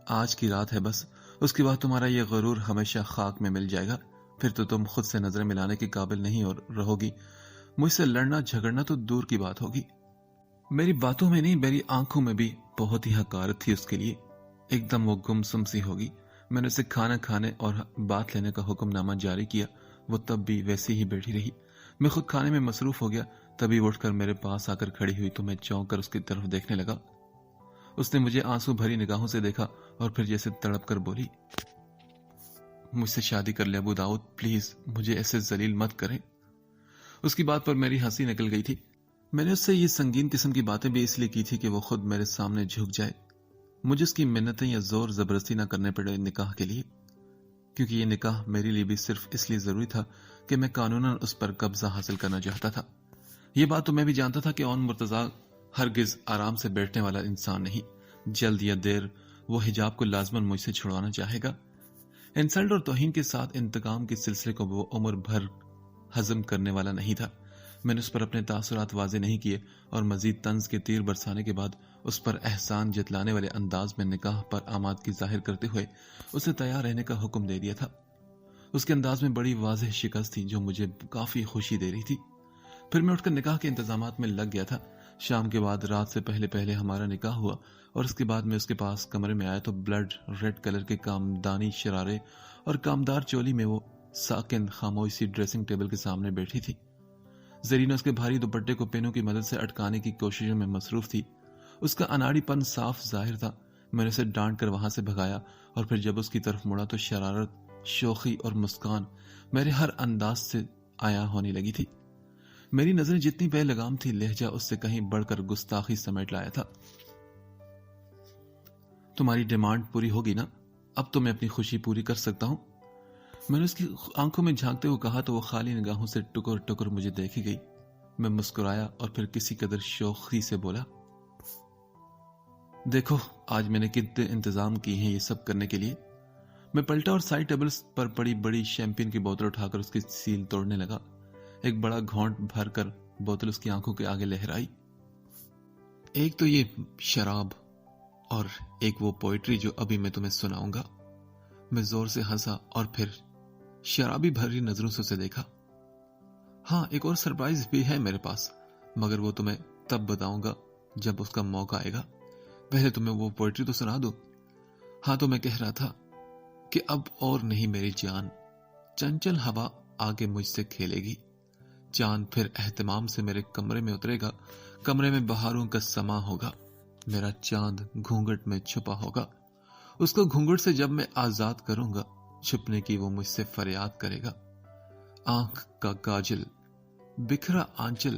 آج کی رات ہے بس، اس کے بعد تمہارا یہ غرور ہمیشہ خاک میں مل جائے گا، پھر تو تم خود سے نظریں ملانے کے قابل نہیں اور رہو گی، مجھ سے لڑنا جھگڑنا تو دور کی بات ہوگی۔ میری باتوں میں نہیں، میری آنکھوں میں بھی بہت ہی حقارت تھی اس کے لیے۔ ایک دم وہ گمسم سی ہوگی۔ میں نے اسے کھانا کھانے اور بات لینے کا حکم نامہ جاری کیا، وہ تب بھی ویسے ہی بیٹھی رہی۔ میں خود کھانے میں مصروف ہو گیا، تبھی اٹھ کر میرے پاس آ کر کھڑی ہوئی تو میں چونک کر اس کی طرف دیکھنے لگا۔ اس نے مجھے آنسو بھری نگاہوں سے دیکھا اور پھر جیسے تڑپ کر بولی، مجھ سے شادی کر لے ابو داؤد، پلیز مجھے ایسے ذلیل مت کریں۔ اس کی بات پر میری ہنسی نکل گئی تھی۔ میں نے اس سے یہ سنگین قسم کی باتیں بھی اس لیے کی تھی کہ وہ خود میرے سامنے جھک جائے، مجھے اس کی منتیں یا زور زبردستی نہ کرنے پڑے نکاح کے لیے، کیونکہ یہ نکاح میرے لیے بھی صرف اس لیے ضروری تھا کہ میں قانوناً اس پر قبضہ حاصل کرنا چاہتا تھا۔ یہ بات تو میں بھی جانتا تھا کہ اون مرتضیٰ ہرگز آرام سے بیٹھنے والا انسان نہیں، جلد یا دیر وہ حجاب کو لازماً مجھ سے چھڑوانا چاہے گا۔ انسلٹ اور توہین کے ساتھ انتقام کے سلسلے کو وہ عمر بھر ہضم کرنے والا نہیں تھا۔ میں نے اس پر اپنے تاثرات واضح نہیں کیے اور مزید طنز کے تیر برسانے کے بعد اس پر احسان جتلانے والے انداز میں نکاح پر آمادگی ظاہر کرتے ہوئے اسے تیار رہنے کا حکم دے دیا تھا۔ اس کے انداز میں بڑی واضح شکست تھی جو مجھے کافی خوشی دے رہی تھی۔ پھر میں اٹھ کر نکاح کے انتظامات میں لگ گیا تھا۔ شام کے بعد رات سے پہلے ہمارا نکاح ہوا اور اس کے بعد میں اس کے پاس کمرے میں آیا تو بلڈ ریڈ کلر کے کامدانی شرارے اور کامدار چولی میں وہ ساکن خاموش سی ڈریسنگ ٹیبل کے سامنے بیٹھی تھی۔ زرینہ اس کے بھاری دوپٹے کو پینوں کی مدد سے اٹکانے کی کوششوں میں مصروف تھی۔ اس کا اناڑی پن صاف ظاہر تھا۔ میں نے اسے ڈانٹ کر وہاں سے بھگایا اور پھر جب اس کی طرف مڑا تو شرارت، شوخی اور مسکان میرے ہر انداز سے عیاں ہونے لگی تھی۔ میری نظریں جتنی بے لگام تھی، لہجہ اس سے کہیں بڑھ کر گستاخی سمیٹ لایا تھا۔ تمہاری ڈیمانڈ پوری ہوگی نا؟ اب تو میں اپنی خوشی پوری کر سکتا ہوں۔ میں نے اس کی آنکھوں میں جھانکتے ہوئے کہا تو وہ خالی نگاہوں سے ٹکر ٹکر مجھے دیکھی گئی۔ میں مسکرایا اور پھر کسی قدر شوخی سے بولا، دیکھو آج میں نے کتنے انتظام کیے ہیں یہ سب کرنے کے لیے۔ میں پلٹا اور سائڈ ٹیبل پر پڑی بڑی شیمپین کی بوتل اٹھا کر اس کی سیل توڑنے لگا۔ ایک بڑا گھونٹ بھر کر بوتل اس کی آنکھوں کے آگے لہرائی۔ ایک تو یہ شراب اور ایک وہ پوئٹری جو ابھی میں تمہیں سناؤں گا۔ میں زور سے ہنسا اور پھر شرابی بھری نظروں سے اسے دیکھا۔ ہاں ایک اور سرپرائز بھی ہے میرے پاس، مگر وہ تمہیں تب بتاؤں گا جب اس کا موقع آئے گا۔ پہلے تمہیں وہ پوئٹری تو سنا دو۔ ہاں تو میں کہہ رہا تھا کہ اب اور نہیں میری جان، چنچل ہوا آگے مجھ سے کھیلے گی۔ چاند پھر اہتمام سے میرے کمرے میں اترے گا، کمرے میں بہاروں کا سما ہوگا، میرا چاند گھونگھٹ میں چھپا ہوگا۔ اس کو گھونگھٹ سے جب میں آزاد کروں گا، چھپنے کی وہ مجھ سے فریاد کرے گا۔ آنکھ کا کاجل، بکھرا آنچل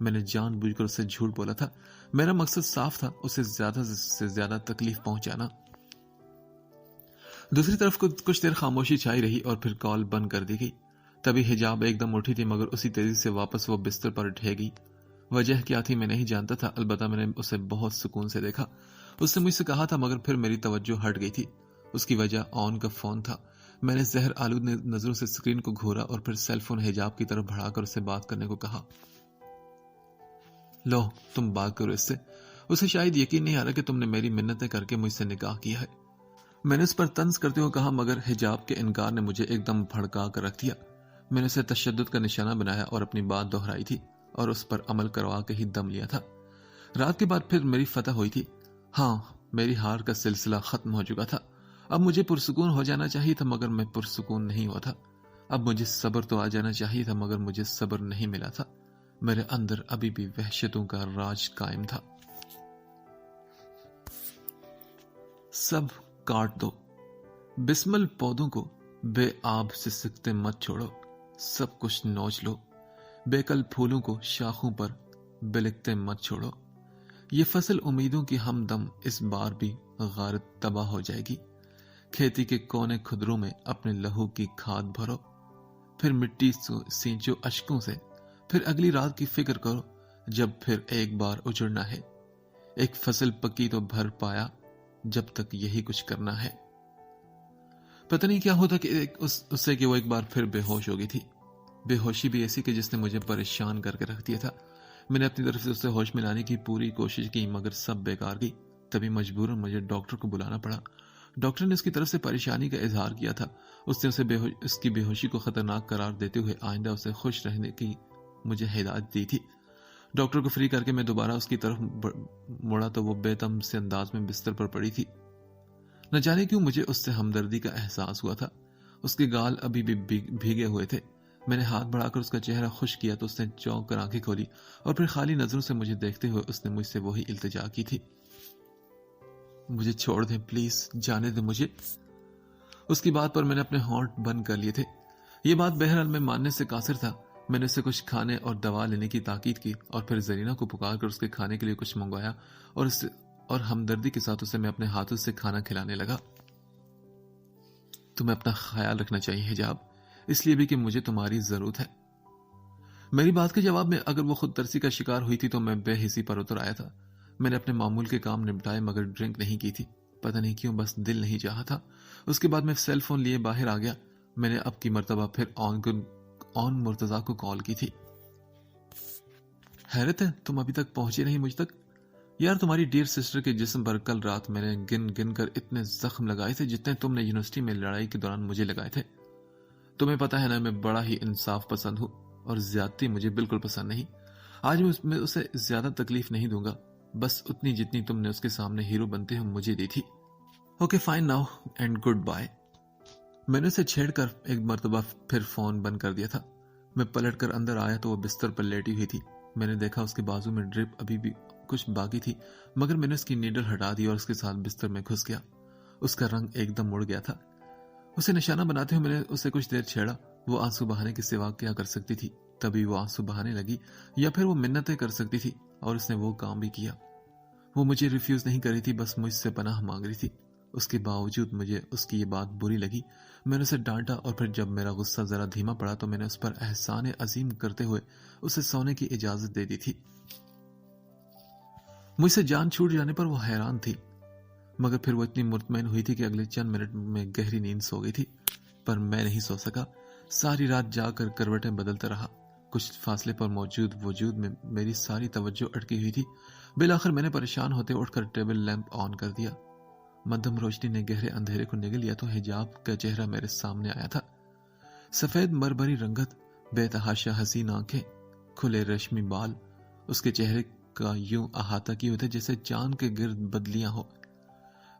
میں نے جان بوجھ کر اسے جھوٹ بولا تھا. میرا مقصد صاف تھا, اسے زیادہ سے زیادہ تکلیف پہنچانا. دوسری طرف کچھ دیر خاموشی چھائی رہی اور پھر کال بند کر دی گئی. تبھی حجاب ایک دم اٹھی تھی, مگر اسی تیزی سے واپس وہ بستر پر ڈھے گئی. وجہ کیا تھی میں نہیں جانتا تھا, البتہ میں نے اسے بہت سکون سے دیکھا. اس نے مجھ سے کہا تھا, مگر پھر میری توجہ ہٹ گئی تھی. اس کی وجہ آن کا فون تھا. میں نے زہر آلود نظروں سے اسکرین کو گھورا اور پھر سیل فون حجاب کی طرف بڑھا کر اسے بات کرنے کو کہا. لو تم بات کرو اس سے. اسے شاید یقین نہیں آ رہا کہ تم نے میری منتیں کر کے مجھ سے نکاح کیا ہے. میں نے اس پر طنز کرتے ہوئے کہا, مگر حجاب کے انکار نے مجھے ایک دم بھڑکا کر رکھ دیا. میں نے اسے تشدد کا نشانہ بنایا اور اپنی بات دہرائی تھی اور اس پر عمل کروا کے ہی دم لیا تھا. رات کے بعد پھر میری فتح ہوئی تھی. ہاں, میری ہار کا سلسلہ ختم ہو چکا تھا. اب مجھے پرسکون ہو جانا چاہیے تھا, مگر میں پرسکون نہیں ہوا تھا. اب مجھے صبر تو آ جانا چاہیے تھا, مگر مجھے صبر نہیں ملا تھا. میرے اندر ابھی بھی وحشتوں کا راج قائم تھا. سب کاٹ دو. بسمل پودوں کو بے آب سے سکتے مت چھوڑو. سب کچھ نوچ لو. بے کل پھولوں کو شاخوں پر بلکتے مت چھوڑو. یہ فصل امیدوں کی ہمدم اس بار بھی غارت تباہ ہو جائے گی. کھیتی کے کونے خدروں میں اپنے لہو کی کھاد بھرو. پھر مٹی سینچو اشکوں سے. پھر اگلی رات کی فکر کرو جب پھر ایک بار اجڑنا ہے. ایک فصل پکی تو بھر پایا, جب تک یہی کچھ کرنا ہے. پتہ نہیں کیا ہوتا کہ اس سے کہ وہ ایک بار پھر بے ہوش ہو گئی تھی. بے ہوشی بھی ایسی کہ جس نے مجھے پریشان کر کے رکھ دیا تھا. میں نے اپنی طرف سے اسے ہوش میں لانے کی پوری کوشش کی, مگر سب بیکار گئی. تبھی مجبوراً مجھے ڈاکٹر کو بلانا پڑا. ڈاکٹر نے اس کی طرف سے پریشانی کا اظہار کیا تھا. اس نے اس کی بے ہوشی کو خطرناک قرار دیتے ہوئے آئندہ اسے خوش رہنے کی مجھے ہدایت دی تھی. ڈاکٹر کو فری کر کے میں دوبارہ اس کی طرف مڑا تو وہ بے تم سے انداز میں بستر پر پڑی تھی. نہ جانے کیوں مجھے اس سے ہمدردی کا احساس ہوا تھا. اس کے گال ابھی بھی بھیگے ہوئے تھے. میں نے ہاتھ بڑھا کر اس کا چہرہ خشک کیا تو اس نے چونک کر آنکھیں کھولی اور پھر خالی نظروں سے مجھے دیکھتے ہوئے اس نے مجھ سے وہی التجا کی تھی, مجھے چھوڑ دیں پلیز, جانے دیں مجھے. اس کی بات پر میں نے اپنے ہونٹ بند کر لیے تھے. یہ بات بہرحال میں ماننے سے قاصر تھا. میں نے اسے کچھ کھانے اور دوا لینے کی تاکید کی اور پھر زرینہ کو پکار کر اس کے کھانے کے لیے کچھ منگوایا اور ہمدردی کے ساتھ اسے میں اپنے ہاتھوں سے کھانا کھلانے لگا. تمہیں اپنا خیال رکھنا چاہیے حجاب, اس لیے بھی کہ مجھے تمہاری ضرورت ہے. میری بات کے جواب میں اگر وہ خود ترسی کا شکار ہوئی تھی تو میں بے حسی پر اتر آیا تھا. میں نے اپنے معمول کے کام نپٹائے مگر ڈرنک نہیں کی تھی. پتہ نہیں کیوں, بس دل نہیں چاہا تھا. اس کے بعد میں سیل فون لیے باہر آ گیا. میں نے اب کی مرتبہ پھر آن مرتضی کو کال کی تھی. حیرت ہے تم ابھی تک پہنچے نہیں مجھ تک. یار تمہاری ڈیئر سسٹر کے جسم پر کل رات میں نے گن گن کر اتنے زخم لگائے تھے جتنے تم نے یونیورسٹی میں لڑائی کے دوران مجھے لگائے تھے. تمہیں پتا ہے نا میں بڑا ہی انصاف پسند ہوں اور زیادتی مجھے بالکل پسند نہیں. آج میں اسے زیادہ تکلیف نہیں دوں گا, بس اتنی جتنی تم نے اس کے سامنے ہیرو بنتے ہوئے مجھے دی تھی. Okay fine now and good bye. میں نے اسے چھیڑ کر ایک مرتبہ پھر فون بند کر دیا تھا. میں پلٹ کر اندر آیا تو وہ بستر پر لیٹی ہوئی تھی. میں نے دیکھا اس کے بازو میں ڈرپ ابھی بھی کچھ باقی تھی, مگر میں نے اس کی نیڈل ہٹا دی اور اس کے ساتھ بستر میں گھس گیا. اس کا رنگ ایک دم مڑ گیا تھا. اسے نشانہ بناتے ہوئے میں نے اسے کچھ دیر چھیڑا. وہ آنسو بہانے کے سوا کیا کر سکتی تھی. تبھی وہ آنسو بہانے لگی یا پھر وہ منتیں کر سکتی تھی, اور اس نے وہ کام بھی کیا. وہ مجھے ریفیوز نہیں کر رہی تھی, بس مجھ سے پناہ مانگ رہی تھی. اس کے باوجود مجھے اس کی یہ بات بری لگی. میں نے اسے ڈانٹا اور پھر جب میرا غصہ ذرا دھیما پڑا تو میں نے اس پر احسان عظیم کرتے ہوئے اسے سونے کی اجازت دے دی تھی. مجھ سے جان چھوٹ جانے پر وہ حیران تھی, مگر پھر وہ اتنی مطمئن ہوئی تھی کہ اگلے چند منٹ میں گہری نیند سو گئی تھی. پر میں نہیں سو سکا. ساری رات جا کر کروٹیں بدلتا رہا. کچھ فاصلے پر موجود وجود میں میری ساری توجہ اٹکی ہوئی تھی. بالآخر میں نے پریشان ہوتے اٹھ کر ٹیبل لیمپ آن کر دیا. مدھم روشنی نے گہرے اندھیرے کو نگل لیا تو حجاب کا چہرہ میرے سامنے آیا تھا. سفید مربری رنگت, بے تحاشا حسین آنکھیں, کھلے ریشمی بال. اس کے چہرے کا یوں احاطہ کیے ہوتے جیسے چاند کے گرد بدلیاں ہو.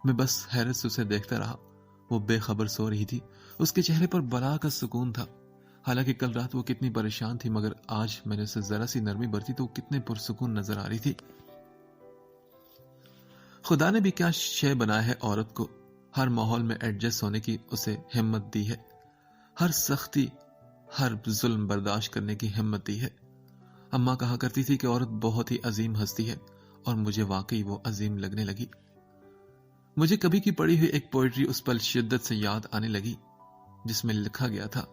میں بس حیرت سے اسے دیکھتا رہا. وہ بے خبر سو رہی تھی. اس کے چہرے پر بلا کا سکون تھا. حالانکہ کل رات وہ کتنی پریشان تھی, مگر آج میں نے اسے ذرا سی نرمی برتی تو وہ کتنے پرسکون نظر آ رہی تھی. خدا نے بھی کیا شے بنایا ہے عورت کو. ہر ماحول میں ایڈجسٹ ہونے کی اسے ہمت دی ہے. ہر سختی, ہر ظلم برداشت کرنے کی ہمت دی ہے. اماں کہا کرتی تھی کہ عورت بہت ہی عظیم ہستی ہے، اور مجھے واقعی وہ عظیم لگنے لگی۔ مجھے کبھی کی پڑھی ہوئی ایک پوئٹری اس پل شدت سے یاد آنے لگی جس میں لکھا گیا تھا،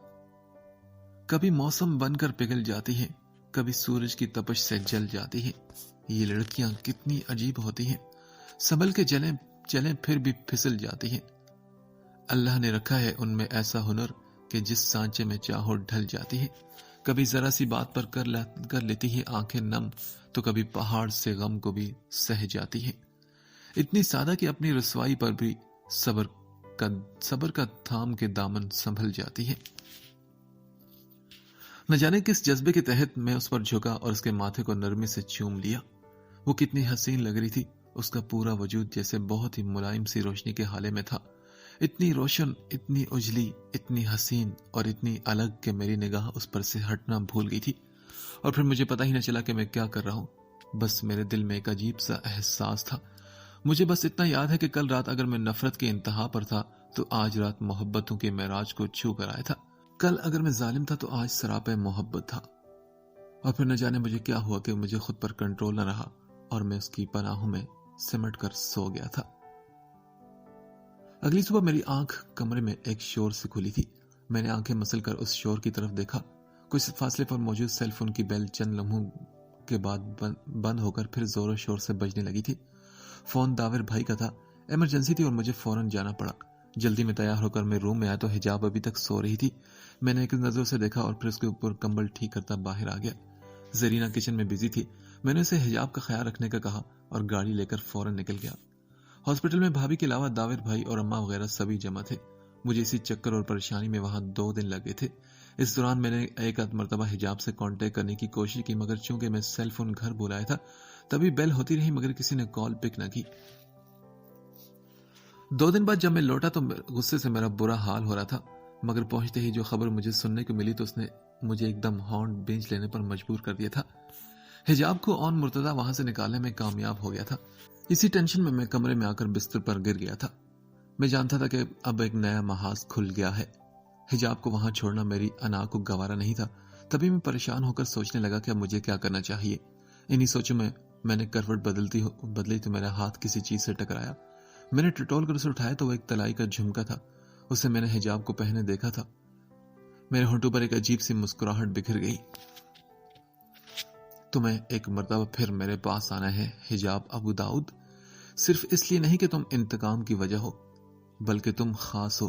کبھی موسم بن کر پگھل جاتی ہیں، کبھی سورج کی تپش سے جل جاتی ہیں، یہ لڑکیاں کتنی عجیب ہوتی ہیں، سنبھل کے چلیں پھر بھی پھسل جاتی ہیں۔ اللہ نے رکھا ہے ان میں ایسا ہنر کہ جس سانچے میں چاہو ڈھل جاتی ہے، کبھی ذرا سی بات پر کر لیتی ہے آنکھیں نم، تو کبھی پہاڑ سے غم کو بھی سہ جاتی ہے، اتنی سادہ کہ اپنی رسوائی پر بھی صبر کا تھام کے دامن سنبھل جاتی ہے۔ نہ جانے کس جذبے کے تحت میں اس پر جھکا اور اس کے ماتھے کو نرمی سے چوم لیا۔ وہ کتنی حسین لگ رہی تھی، اس کا پورا وجود جیسے بہت ہی ملائم سی روشنی کے حالے میں تھا، اتنی روشن، اتنی اجلی، اتنی حسین اور اتنی الگ کہ میری نگاہ اس پر سے ہٹنا بھول گئی تھی، اور پھر مجھے پتہ ہی نہ چلا کہ میں کیا کر رہا ہوں۔ بس میرے دل میں ایک عجیب سا احساس تھا۔ مجھے بس اتنا یاد ہے کہ کل رات اگر میں نفرت کی انتہا پر تھا تو آج رات محبتوں کے معراج کو چھو کر آیا تھا۔ کل اگر میں ظالم تھا تو آج سراپے محبت تھا۔ اور پھر نہ جانے مجھے کیا ہوا کہ مجھے خود پر کنٹرول نہ رہا اور میں اس کی پناہوں میں سمٹ کر سو گیا تھا۔ اگلی صبح میری آنکھ کمرے میں ایک شور سے کھلی تھی۔ میں نے آنکھیں مسل کر اس شور کی طرف دیکھا۔ کچھ فاصلے پر موجود سیل فون کی بیل چند لمحوں کے بعد بند ہو کر پھر زور و شور سے بجنے لگی تھی۔ فون داور بھائی کا تھا، ایمرجنسی تھی اور مجھے فوراً جانا پڑا۔ جلدی میں تیار ہو کر میں روم میں آیا تو حجاب ابھی تک سو رہی تھی۔ میں نے ایک نظر سے دیکھا اور پھر اس کے اوپر کمبل ٹھیک کرتا باہر آ گیا۔ زرینہ کچن میں بزی تھی۔ میں نے اسے حجاب کا خیال رکھنے کا کہا اور گاڑی لے کر فوراً نکل گیا۔ ہاسپٹل میں بھابھی کے علاوہ داور بھائی اور اماں وغیرہ سبھی جمع تھے۔ مجھے اسی چکر اور پریشانی میں وہاں 2 دن لگے تھے۔ اس دوران میں نے ایک آدھ مرتبہ حجاب سے کانٹیکٹ کرنے کی کوشش کی، مگر چونکہ میں سیل فون گھر بلایا تھا تبھی بیل ہوتی رہی مگر کسی نے کال پک نہ کی۔ 2 دن بعد جب میں لوٹا تو غصے سے میرا برا حال ہو رہا تھا، مگر پہنچتے ہی جو خبر مجھے سننے کو ملی تو اس نے مجھے ایک دم ہارن بینچ لینے پر مجبور کر دیا تھا۔ حجاب کو آن مرتضی وہاں سے نکالنے میں کامیاب ہو گیا تھا۔ اسی ٹینشن میں کمرے میں آ کر بستر پر گر گیا تھا۔ میں جانتا تھا کہ اب ایک نیا محاذ کھل گیا ہے۔ حجاب کو وہاں چھوڑنا میری انا کو گوارا نہیں تھا۔ تبھی میں پریشان ہو کر سوچنے لگا کہ اب مجھے کیا کرنا چاہیے۔ انہی سوچوں میں نے کروٹ بدلی تو میرا ہاتھ کسی چیز سے ٹکرایا۔ میں نے ٹٹول کر اسے اٹھایا تو وہ ایک طلائی کا جھمکا تھا۔ اسے میں نے حجاب کو پہنے دیکھا تھا۔ میرے ہونٹوں پر ایک عجیب سی مسکراہٹ بکھر گئی۔ تمہیں ایک مرتبہ پھر میرے پاس آنا ہے حجاب ابو داؤد، صرف اس لیے نہیں کہ تم انتقام کی وجہ ہو، بلکہ تم خاص ہو۔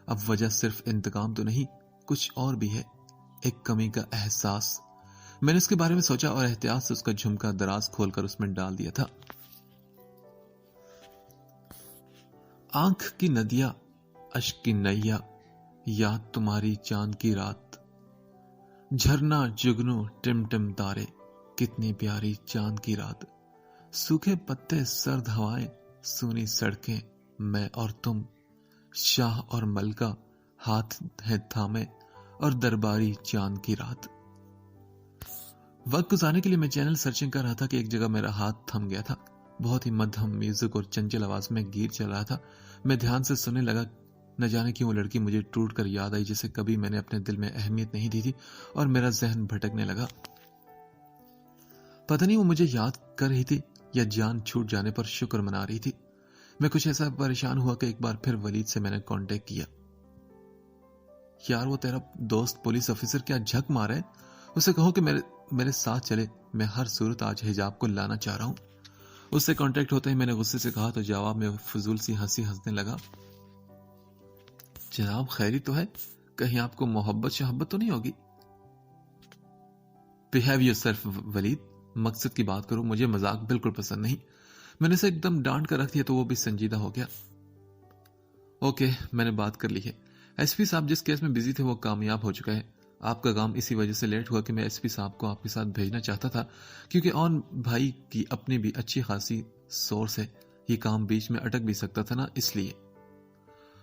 اب وجہ صرف انتقام تو نہیں، کچھ اور بھی ہے، ایک کمی کا احساس۔ میں نے اس کے بارے میں سوچا اور احتیاط سے اس کا جھمکا دراز کھول کر اس میں ڈال دیا تھا۔ آنکھ کی ندیا، اشک کی نیا، یاد تمہاری چاند کی رات، جھرنا جگنو ٹم ٹم تارے، کتنی پیاری چاند کی رات، سوکھے پتے سرد ہوائیں، سونی سڑکیں، میں اور تم، شاہ اور ملکہ ہاتھ ہے تھامے، اور درباری چاند کی رات۔ وقت گزارنے کے لیے میں چینل سرچنگ کر رہا تھا کہ ایک جگہ میرا ہاتھ تھم گیا تھا۔ بہت ہی مدھم میوزک اور چنچل آواز میں گیت چل رہا تھا۔ میں دھیان سے سننے لگا۔ نہ جانے کیوں وہ لڑکی مجھے ٹوٹ کر یاد آئی جسے کبھی میں نے اپنے دل میں اہمیت نہیں دی تھی، اور میرا ذہن بھٹکنے لگا۔ پتہ نہیں وہ مجھے یاد کر رہی تھی یا جان چھوٹ جانے پر شکر منا رہی تھی۔ میں کچھ ایسا پریشان ہوا کہ ایک بار پھر ولید سے میں نے کانٹیکٹ کیا۔ یار وہ تیرا دوست پولیس آفیسر کیا جھک مارا ہے، اسے کہو کہ میرے ساتھ چلے، میں ہر صورت آج حجاب کو لانا چاہ رہا ہوں۔ اس سے کانٹیکٹ ہوتے ہی میں نے غصے سے کہا تو جواب میں فضول سی ہنسنے لگا۔ جناب خیری تو ہے، کہیں آپ کو محبت شہبت تو نہیں ہوگی؟ بہیو یور سیلف ولید، مقصد کی بات کرو، مجھے مذاق بالکل پسند نہیں۔ میں نے اسے ایک دم ڈانٹ کر رکھ دیا تو وہ بھی سنجیدہ ہو گیا۔ اوکے، میں نے بات کر لی ہے۔ ایس پی صاحب جس کیس میں بزی تھے وہ کامیاب ہو چکا ہے۔ آپ کا کام اسی وجہ سے لیٹ ہوا کہ میں ایس پی صاحب کو آپ کے ساتھ بھیجنا چاہتا تھا، کیونکہ اون بھائی کی اپنی بھی اچھی خاصی سورس ہے، یہ کام بیچ میں اٹک بھی سکتا تھا نا، اس لیے۔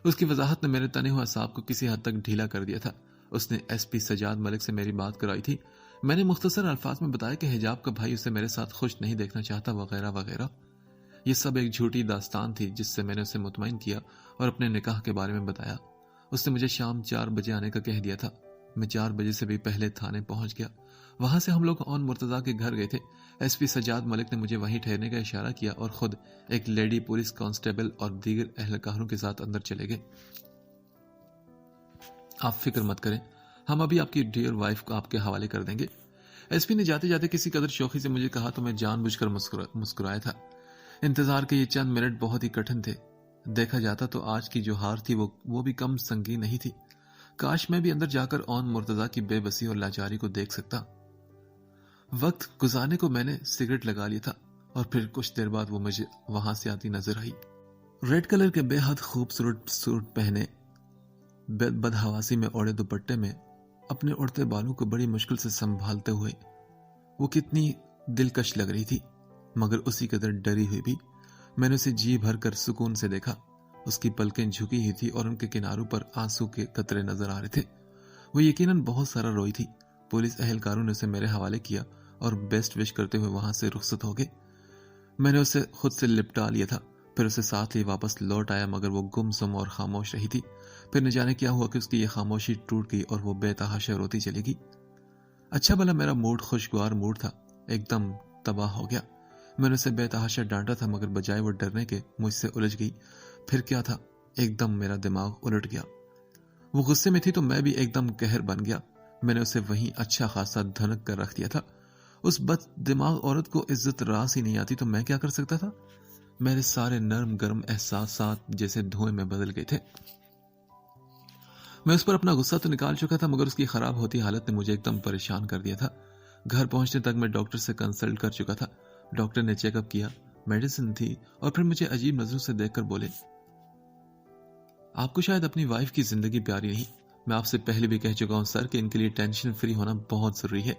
اس کی وضاحت نے میرے تنے ہوئے اعصاب کو کسی حد تک ڈھیلا کر دیا تھا۔ اس نے ایس پی سجاد ملک سے میری بات کرائی تھی۔ میں نے مختصر الفاظ میں بتایا کہ حجاب کا بھائی اسے میرے ساتھ خوش نہیں دیکھنا چاہتا وغیرہ وغیرہ۔ یہ سب ایک جھوٹی داستان تھی جس سے میں نے اسے مطمئن کیا اور اپنے نکاح کے بارے میں بتایا۔ اس نے مجھے شام 4 بجے آنے کا کہہ دیا تھا۔ میں 4 بجے سے بھی پہلے تھانے پہنچ گیا۔ وہاں سے ہم لوگ اون مرتضیٰ کے گھر گئے تھے۔ ایس پی سجاد ملک نے مجھے وہیں ٹھہرنے کا اشارہ کیا اور خود ایک لیڈی پولیس کانسٹیبل اور دیگر اہلکاروں کے ساتھ اندر چلے گئے۔ آپ فکر مت کریں، ہم ابھی آپ کی ڈیئر وائف کو آپ کے حوالے کر دیں گے۔ ایس پی نے جاتے جاتے کسی قدر شوخی سے مجھے کہا تو میں جان بوجھ کر مسکرایا تھا۔ انتظار کے یہ چند منٹ بہت ہی کٹھن تھے۔ دیکھا جاتا تو آج کی جو ہار تھی وہ بھی کم سنگین نہیں تھی۔ کاش میں بھی اندر جا کر اون مرتضیٰ کی بے بسی اور لاچاری کو دیکھ سکتا۔ وقت گزارنے کو میں نے سگریٹ لگا لیا تھا اور پھر کچھ دیر بعد وہ مجھے وہاں سے آتی نظر آئی۔ ریڈ کلر کے بے حد خوبصورت سوٹ پہنے، بدحواسی میں اوڑے دوپٹے میں اپنے اڑتے بالوں کو بڑی مشکل سے سنبھالتے ہوئے وہ کتنی دلکش لگ رہی تھی، مگر اسی قدر ڈری ہوئی بھی۔ میں نے اسے جی بھر کر سکون سے دیکھا۔ اس کی پلکیں جھکی ہوئی تھی اور ان کے کناروں پر آنسو کے قطرے نظر آ رہے تھے۔ وہ یقیناً بہت سارا روئی تھی۔ پولیس اہلکاروں نے اسے میرے حوالے کیا اور بیسٹ وش کرتے ہوئے وہاں سے رخصت ہو گئے۔ میں نے اسے خود سے لپٹا لیا تھا، پھر اسے ساتھ ہی واپس لوٹ آیا، مگر وہ گم سم اور خاموش رہی تھی۔ پھر نہ جانے کیا ہوا کہ اس کی یہ خاموشی ٹوٹ گئی اور وہ بے تحاشا روتی چلی گئی۔ اچھا بھلا میرا موڈ خوشگوار موڈ تھا، ایک دم تباہ ہو گیا۔ میں نے اسے بے تحاشا ڈانٹا تھا، مگر بجائے وہ ڈرنے کے مجھ سے الجھ گئی۔ پھر کیا تھا، ایک دم میرا دماغ الٹ گیا۔ وہ غصے میں تھی تو میں بھی ایک دم قہر بن گیا۔ میں نے اسے وہیں اچھا خاصا دھنک کر رکھ دیا تھا۔ اس بد دماغ عورت کو عزت راس ہی نہیں آتی تو میں کیا کر سکتا تھا؟ میرے سارے نرم گرم احساسات جیسے دھوئیں میں بدل گئے تھے۔ میں اس پر اپنا غصہ تو نکال چکا تھا، مگر اس کی خراب ہوتی حالت نے مجھے ایک دم پریشان کر دیا تھا۔ گھر پہنچنے تک میں ڈاکٹر سے کنسلٹ کر چکا تھا۔ ڈاکٹر نے چیک اپ کیا، میڈیسن تھی اور پھر مجھے عجیب نظروں سے دیکھ کر بولے، آپ کو شاید اپنی وائف کی زندگی پیاری نہیں۔ میں آپ سے پہلے بھی کہہ چکا ہوں سر کہ ان کے لیے ٹینشن فری ہونا بہت ضروری ہے۔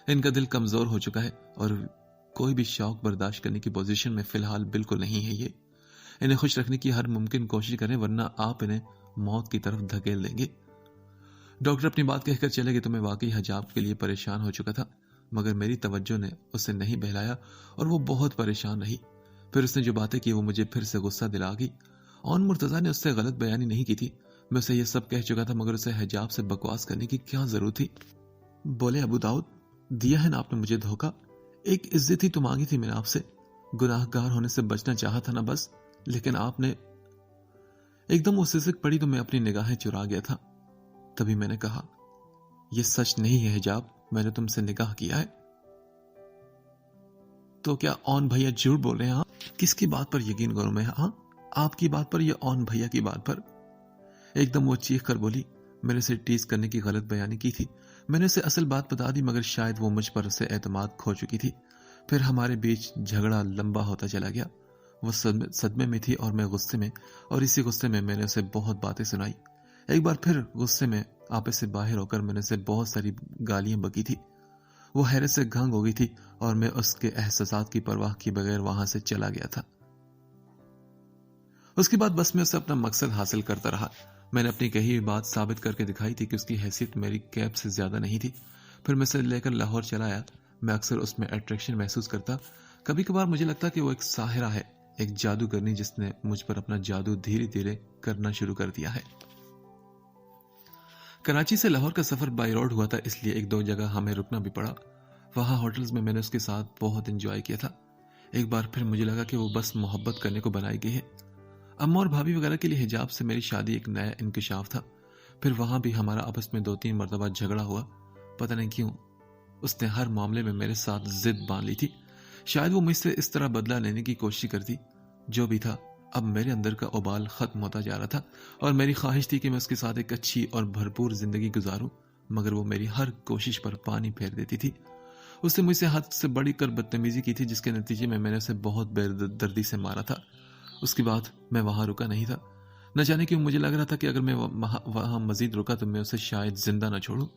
ان کا دل کمزور ہو چکا ہے اور کوئی بھی شوق برداشت کرنے کی پوزیشن میں فی الحال بالکل نہیں ہے۔ یہ انہیں خوش رکھنے کی ہر ممکن کوشش کریں ورنہ آپ انہیں موت کی طرف دھکیل دیں گے۔ ڈاکٹر اپنی بات کہہ کر چلے گئے تو میں واقعی حجاب کے لیے پریشان ہو چکا تھا، مگر میری توجہ نے اسے نہیں بہلایا اور وہ بہت پریشان رہی۔ پھر اس نے جو باتیں کی وہ مجھے پھر سے غصہ دلا گئی۔ اون مرتضیٰ نے اس سے غلط بیانی نہیں کی تھی، میں اسے یہ سب کہہ چکا تھا، مگر اسے حجاب سے بکواس کرنے کی کیا ضرورت تھی؟ بولے، ابو داؤد، دیا ہے نا آپ نے مجھے دھوکہ، ایک عزت ہی تو مانگی تھی میں نے آپ سے، گناہ گار ہونے سے بچنا چاہا تھا نا بس، لیکن آپ نے ایک دم وہ سسک پڑی تو میں اپنی نگاہیں چرا گیا تھا۔ تبھی میں نے کہا، یہ سچ نہیں ہے حجاب، میں نے تم سے نکاح کیا ہے۔ تو کیا اون بھیا جھوٹ بول رہے ہیں؟ ہاں، کس کی بات پر یقین کروں میں؟ ہاں، آپ کی بات پر یا اون بھیا کی بات پر؟ ایک دم وہ چیخ کر بولی۔ میں نے اسے ٹیز کرنے کی غلط بیانی کی تھی، میں نے اسے اصل بات بتا دی، مگر شاید وہ مجھ پر سے اعتماد کھو چکی تھی۔ پھر ہمارے بیچ جھگڑا لمبا ہوتا چلا گیا۔ وہ صدمے میں تھی اور میں غصے میں، اور اسی غصے میں میں نے اسے بہت باتیں سنائی۔ ایک بار پھر غصے میں آپے سے باہر ہو کر میں نے اسے بہت ساری گالیاں بکی تھی۔ وہ حیرت سے گھنگ ہو گئی تھی اور میں اس کے احساسات کی پرواہ کیے بغیر وہاں سے چلا گیا تھا۔ اس کے بعد بس میں اسے اپنا مقصد حاصل کرتا رہا۔ میں نے اپنی کہی ہوئی بات ثابت کر کے دکھائی تھی کہ اس کی حیثیت میری کیب سے زیادہ نہیں تھی۔ پھر میں اسے لے کر لاہور چلا آیا۔ میں اکثر اس میں اٹریکشن محسوس کرتا، کبھی کبھار مجھے لگتا کہ وہ ایک ساحرہ ہے، ایک جادوگرنی جس نے مجھ پر اپنا جادو دھیرے دھیرے کرنا شروع کر دیا ہے۔ کراچی سے لاہور کا سفر بائی روڈ ہوا تھا، اس لیے ایک دو جگہ ہمیں رکنا بھی پڑا۔ وہاں ہوٹلز میں نے اس کے ساتھ بہت انجوائے کیا تھا۔ ایک بار پھر مجھے لگا کہ وہ بس محبت کرنے کو بنائی گئی ہے۔ اماں اور بھابھی وغیرہ کے لیے حجاب سے میری شادی ایک نیا انکشاف تھا۔ پھر وہاں بھی ہمارا آپس میں 2-3 مرتبہ جھگڑا ہوا۔ پتہ نہیں کیوں اس نے ہر معاملے میں میرے ساتھ ضد باندھ لی تھی۔ شاید وہ مجھ سے اس طرح بدلہ لینے کی کوشش کرتی۔ جو بھی تھا، اب میرے اندر کا ابال ختم ہوتا جا رہا تھا اور میری خواہش تھی کہ میں اس کے ساتھ ایک اچھی اور بھرپور زندگی گزاروں، مگر وہ میری ہر کوشش پر پانی پھیر دیتی تھی۔ اس نے مجھ سے حد سے بڑی کر بدتمیزی کی تھی، جس کے نتیجے میں نے اسے بہت بے دردی سے مارا تھا۔ اس کے بعد میں وہاں رکا نہیں تھا۔ نہ جانے کیوں مجھے لگ رہا تھا کہ اگر میں وہاں مزید رکا تو میں اسے شاید زندہ نہ چھوڑوں۔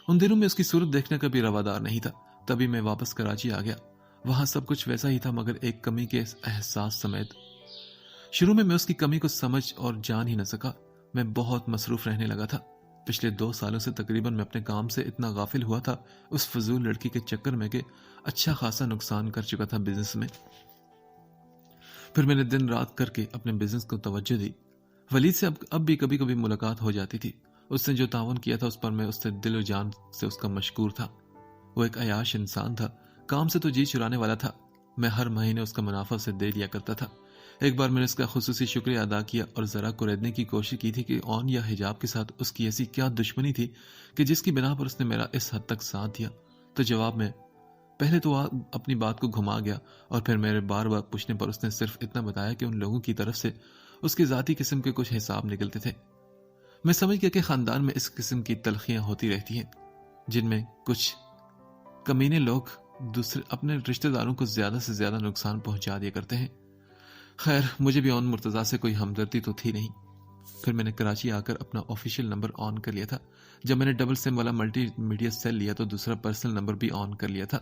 ان دنوں میں اس کی صورت دیکھنے کا بھی روادار نہیں تھا۔ تبھی میں واپس کراچی آ گیا۔ وہاں سب کچھ ویسا ہی تھا، مگر ایک کمی کے احساس سمیت۔ شروع میں اس کی کمی کو سمجھ اور جان ہی نہ سکا۔ میں بہت مصروف رہنے لگا تھا۔ پچھلے 2 سالوں سے تقریباً میں اپنے کام سے اتنا غافل ہوا تھا اس فضول لڑکی کے چکر میں کہ اچھا خاصا نقصان کر چکا تھا بزنس میں۔ پھر میں نے دن رات کر کے اپنے بزنس کو توجہ دی۔ ولید سے اب بھی کبھی کبھی ملاقات ہو جاتی تھی۔ اس نے جو تعاون کیا تھا اس پر میں اس سے دل و جان سے اس کا مشکور تھا۔ وہ ایک عیاش انسان تھا، کام سے تو جی چرانے والا تھا۔ میں ہر مہینے اس کا منافع اسے دے دیا کرتا تھا۔ ایک بار میں نے اس کا خصوصی شکریہ ادا کیا اور ذرا کوریدنے کی کوشش کی تھی کہ اون یا حجاب کے ساتھ اس کی ایسی کیا دشمنی تھی کہ جس کی بنا پر اس نے میرا اس حد تک ساتھ دیا۔ تو جواب میں پہلے تو اپنی بات کو گھما گیا اور پھر میرے بار بار پوچھنے پر اس نے صرف اتنا بتایا کہ ان لوگوں کی طرف سے اس کی ذاتی قسم کے کچھ حساب نکلتے تھے۔ میں سمجھ گیا کہ خاندان میں اس قسم کی تلخیاں ہوتی رہتی ہیں جن میں کچھ کمینے لوگ دوسرے اپنے رشتہ داروں کو زیادہ سے زیادہ نقصان پہنچا دیا کرتے ہیں۔ خیر، مجھے بھی اون مرتضیٰ سے کوئی ہمدردی تو تھی نہیں۔ پھر میں نے کراچی آ کر اپنا آفیشیل نمبر آن کر لیا تھا۔ جب میں نے ڈبل سم والا ملٹی میڈیا سیل لیا تو دوسرا پرسنل نمبر بھی آن کر لیا تھا۔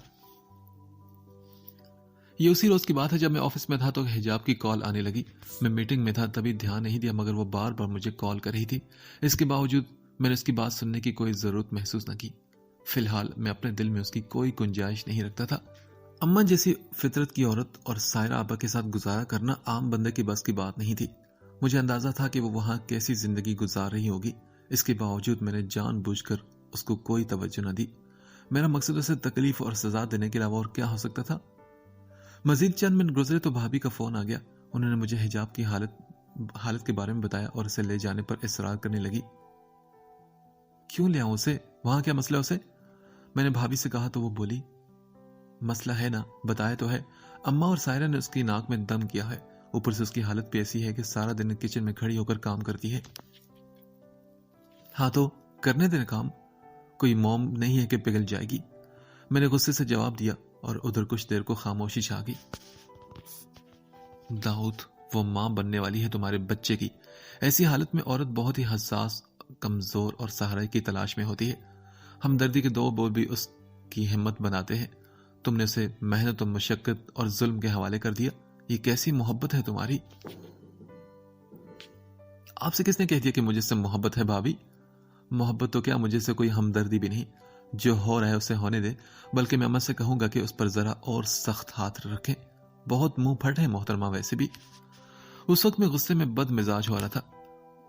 یہ اسی روز کی بات ہے جب میں آفس میں تھا تو حجاب کی کال آنے لگی۔ میں میٹنگ میں تھا تبھی دھیان نہیں دیا، مگر وہ بار بار مجھے کال کر رہی تھی۔ اس کے باوجود میں نے اس کی بات سننے کی کوئی ضرورت محسوس نہ کی۔ فی الحال میں اپنے دل میں اس کی کوئی گنجائش نہیں رکھتا تھا۔ اماں جیسی فطرت کی عورت اور سائرہ آبا کے ساتھ گزارا کرنا عام بندے کی بس کی بات نہیں تھی۔ مجھے اندازہ تھا کہ وہ وہاں کیسی زندگی گزار رہی ہوگی۔ اس کے باوجود میں نے جان بوجھ کر اس کو کوئی توجہ نہ دی۔ میرا مقصد اسے تکلیف اور سزا دینے کے علاوہ اور کیا ہو سکتا تھا؟ مزید چند منٹ گزرے تو بھابھی کا فون آ گیا۔ انہوں نے مجھے حجاب کی حالت کے بارے میں بتایا اور اسے لے جانے پر اصرار کرنے لگی۔ کیوں لے آؤں اسے؟ وہاں کیا مسئلہ اسے؟ میں نے بھابھی سے کہا تو وہ بولی، مسئلہ ہے نا، بتایا تو ہے۔ اماں اور سائرہ نے اس کی ناک میں دم کیا ہے، اوپر سے اس کی حالت بھی ایسی ہے کہ سارا دن کچن میں کھڑی ہو کر کام کرتی ہے۔ ہاں تو کرنے دیں کام، کوئی موم نہیں ہے کہ پگھل جائے گی۔ میں نے غصے سے جواب دیا اور ادھر کچھ دیر کو خاموشی چھا گئی۔ داؤد، وہ ماں بننے والی ہے تمہارے بچے کی۔ ایسی حالت میں عورت بہت ہی حساس، کمزور اور سہارے کی تلاش میں ہوتی ہے۔ ہمدردی کے دو بول بھی اس کی ہمت بناتے ہیں۔ تم نے اسے محنت و مشقت اور ظلم کے حوالے کر دیا۔ یہ کیسی محبت ہے تمہاری؟ آپ سے کس نے کہہ دیا کہ مجھے سے محبت ہے بھابھی؟ محبت تو کیا، مجھے سے کوئی ہمدردی بھی نہیں۔ جو ہو رہا ہے اسے ہونے دے، بلکہ میں اماں سے کہوں گا کہ اس پر ذرا اور سخت ہاتھ رکھیں۔ بہت منہ پھٹ ہے محترمہ ویسے بھی۔ اس وقت میں غصے میں بد مزاج ہو رہا تھا۔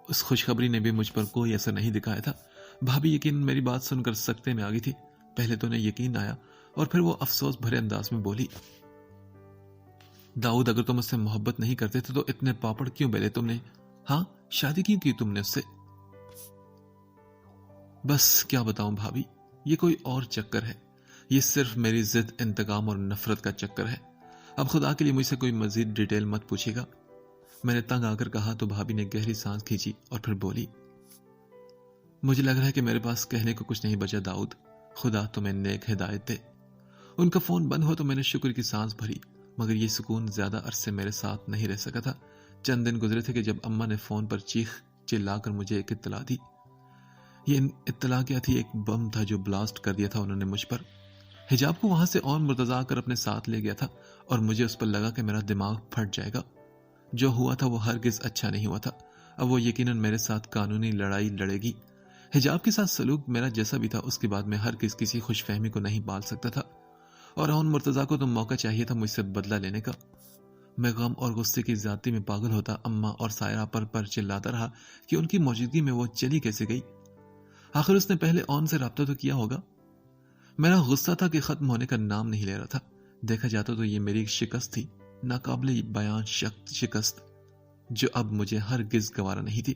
اس خوشخبری نے بھی مجھ پر کوئی اثر نہیں دکھایا تھا۔ بھابھی یقین میری بات سن کر سکتے میں آ گئی تھی۔ پہلے تو انہیں یقین آیا اور پھر وہ افسوس بھرے انداز میں بولی، داؤد، اگر تم اس سے محبت نہیں کرتے تھے تو اتنے پاپڑ کیوں بیلے تم نے؟ ہاں، شادی کیوں کی تم نے اس سے؟ بس کیا بتاؤں بھابھی، یہ کوئی اور چکر ہے۔ یہ صرف میری ضد، انتقام اور نفرت کا چکر ہے۔ اب خدا کے لیے مجھ سے کوئی مزید ڈیٹیل مت پوچھے گا۔ میں نے تنگ آ کر کہا تو بھابھی نے گہری سانس کھینچی اور پھر بولی، مجھے لگ رہا ہے کہ میرے پاس کہنے کو کچھ نہیں بچا داؤد۔ خدا تمہیں نیک ہدایت دے۔ ان کا فون بند ہوا تو میں نے شکر کی سانس بھری، مگر یہ سکون زیادہ عرصے میرے ساتھ نہیں رہ سکا تھا۔ چند دن گزرے تھے کہ جب اماں نے فون پر چیخ چلا کر مجھے ایک اطلاع دی۔ یہ اطلاع کیا تھی؟ ایک بم تھا جو بلاسٹ کر دیا تھا انہوں نے مجھ پر۔ حجاب کو وہاں سے اون مرتضیٰ آ کر اپنے ساتھ لے گیا تھا اور مجھے اس پر لگا کہ میرا دماغ پھٹ جائے گا۔ جو ہوا تھا وہ ہرگز اچھا نہیں ہوا تھا۔ اب وہ یقیناً میرے ساتھ قانونی لڑائی لڑے گی۔ حجاب کے ساتھ سلوک میرا جیسا بھی تھا، اس کے بعد میں ہرگز کسی خوش فہمی کو نہیں پال سکتا تھا، اور اون مرتضیٰ کو تو موقع چاہیے تھا مجھ سے بدلہ لینے کا۔ میں غم اور غصے کی زیادتی میں پاگل ہوتا اماں اور سائرہ پر چلاتا رہا کہ ان کی موجودگی میں وہ چلی کیسے گئی۔ آخر اس نے پہلے اون سے رابطہ تو کیا ہوگا۔ میرا غصہ تھا کہ ختم ہونے کا نام نہیں لے رہا تھا۔ دیکھا جاتا تو یہ میری ایک شکست تھی، ناقابل بیان شکست، جو اب مجھے ہرگز گوارا نہیں تھی۔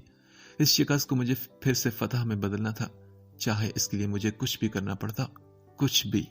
اس شکست کو مجھے پھر سے فتح میں بدلنا تھا، چاہے اس کے لیے مجھے کچھ بھی کرنا پڑتا، کچھ بھی۔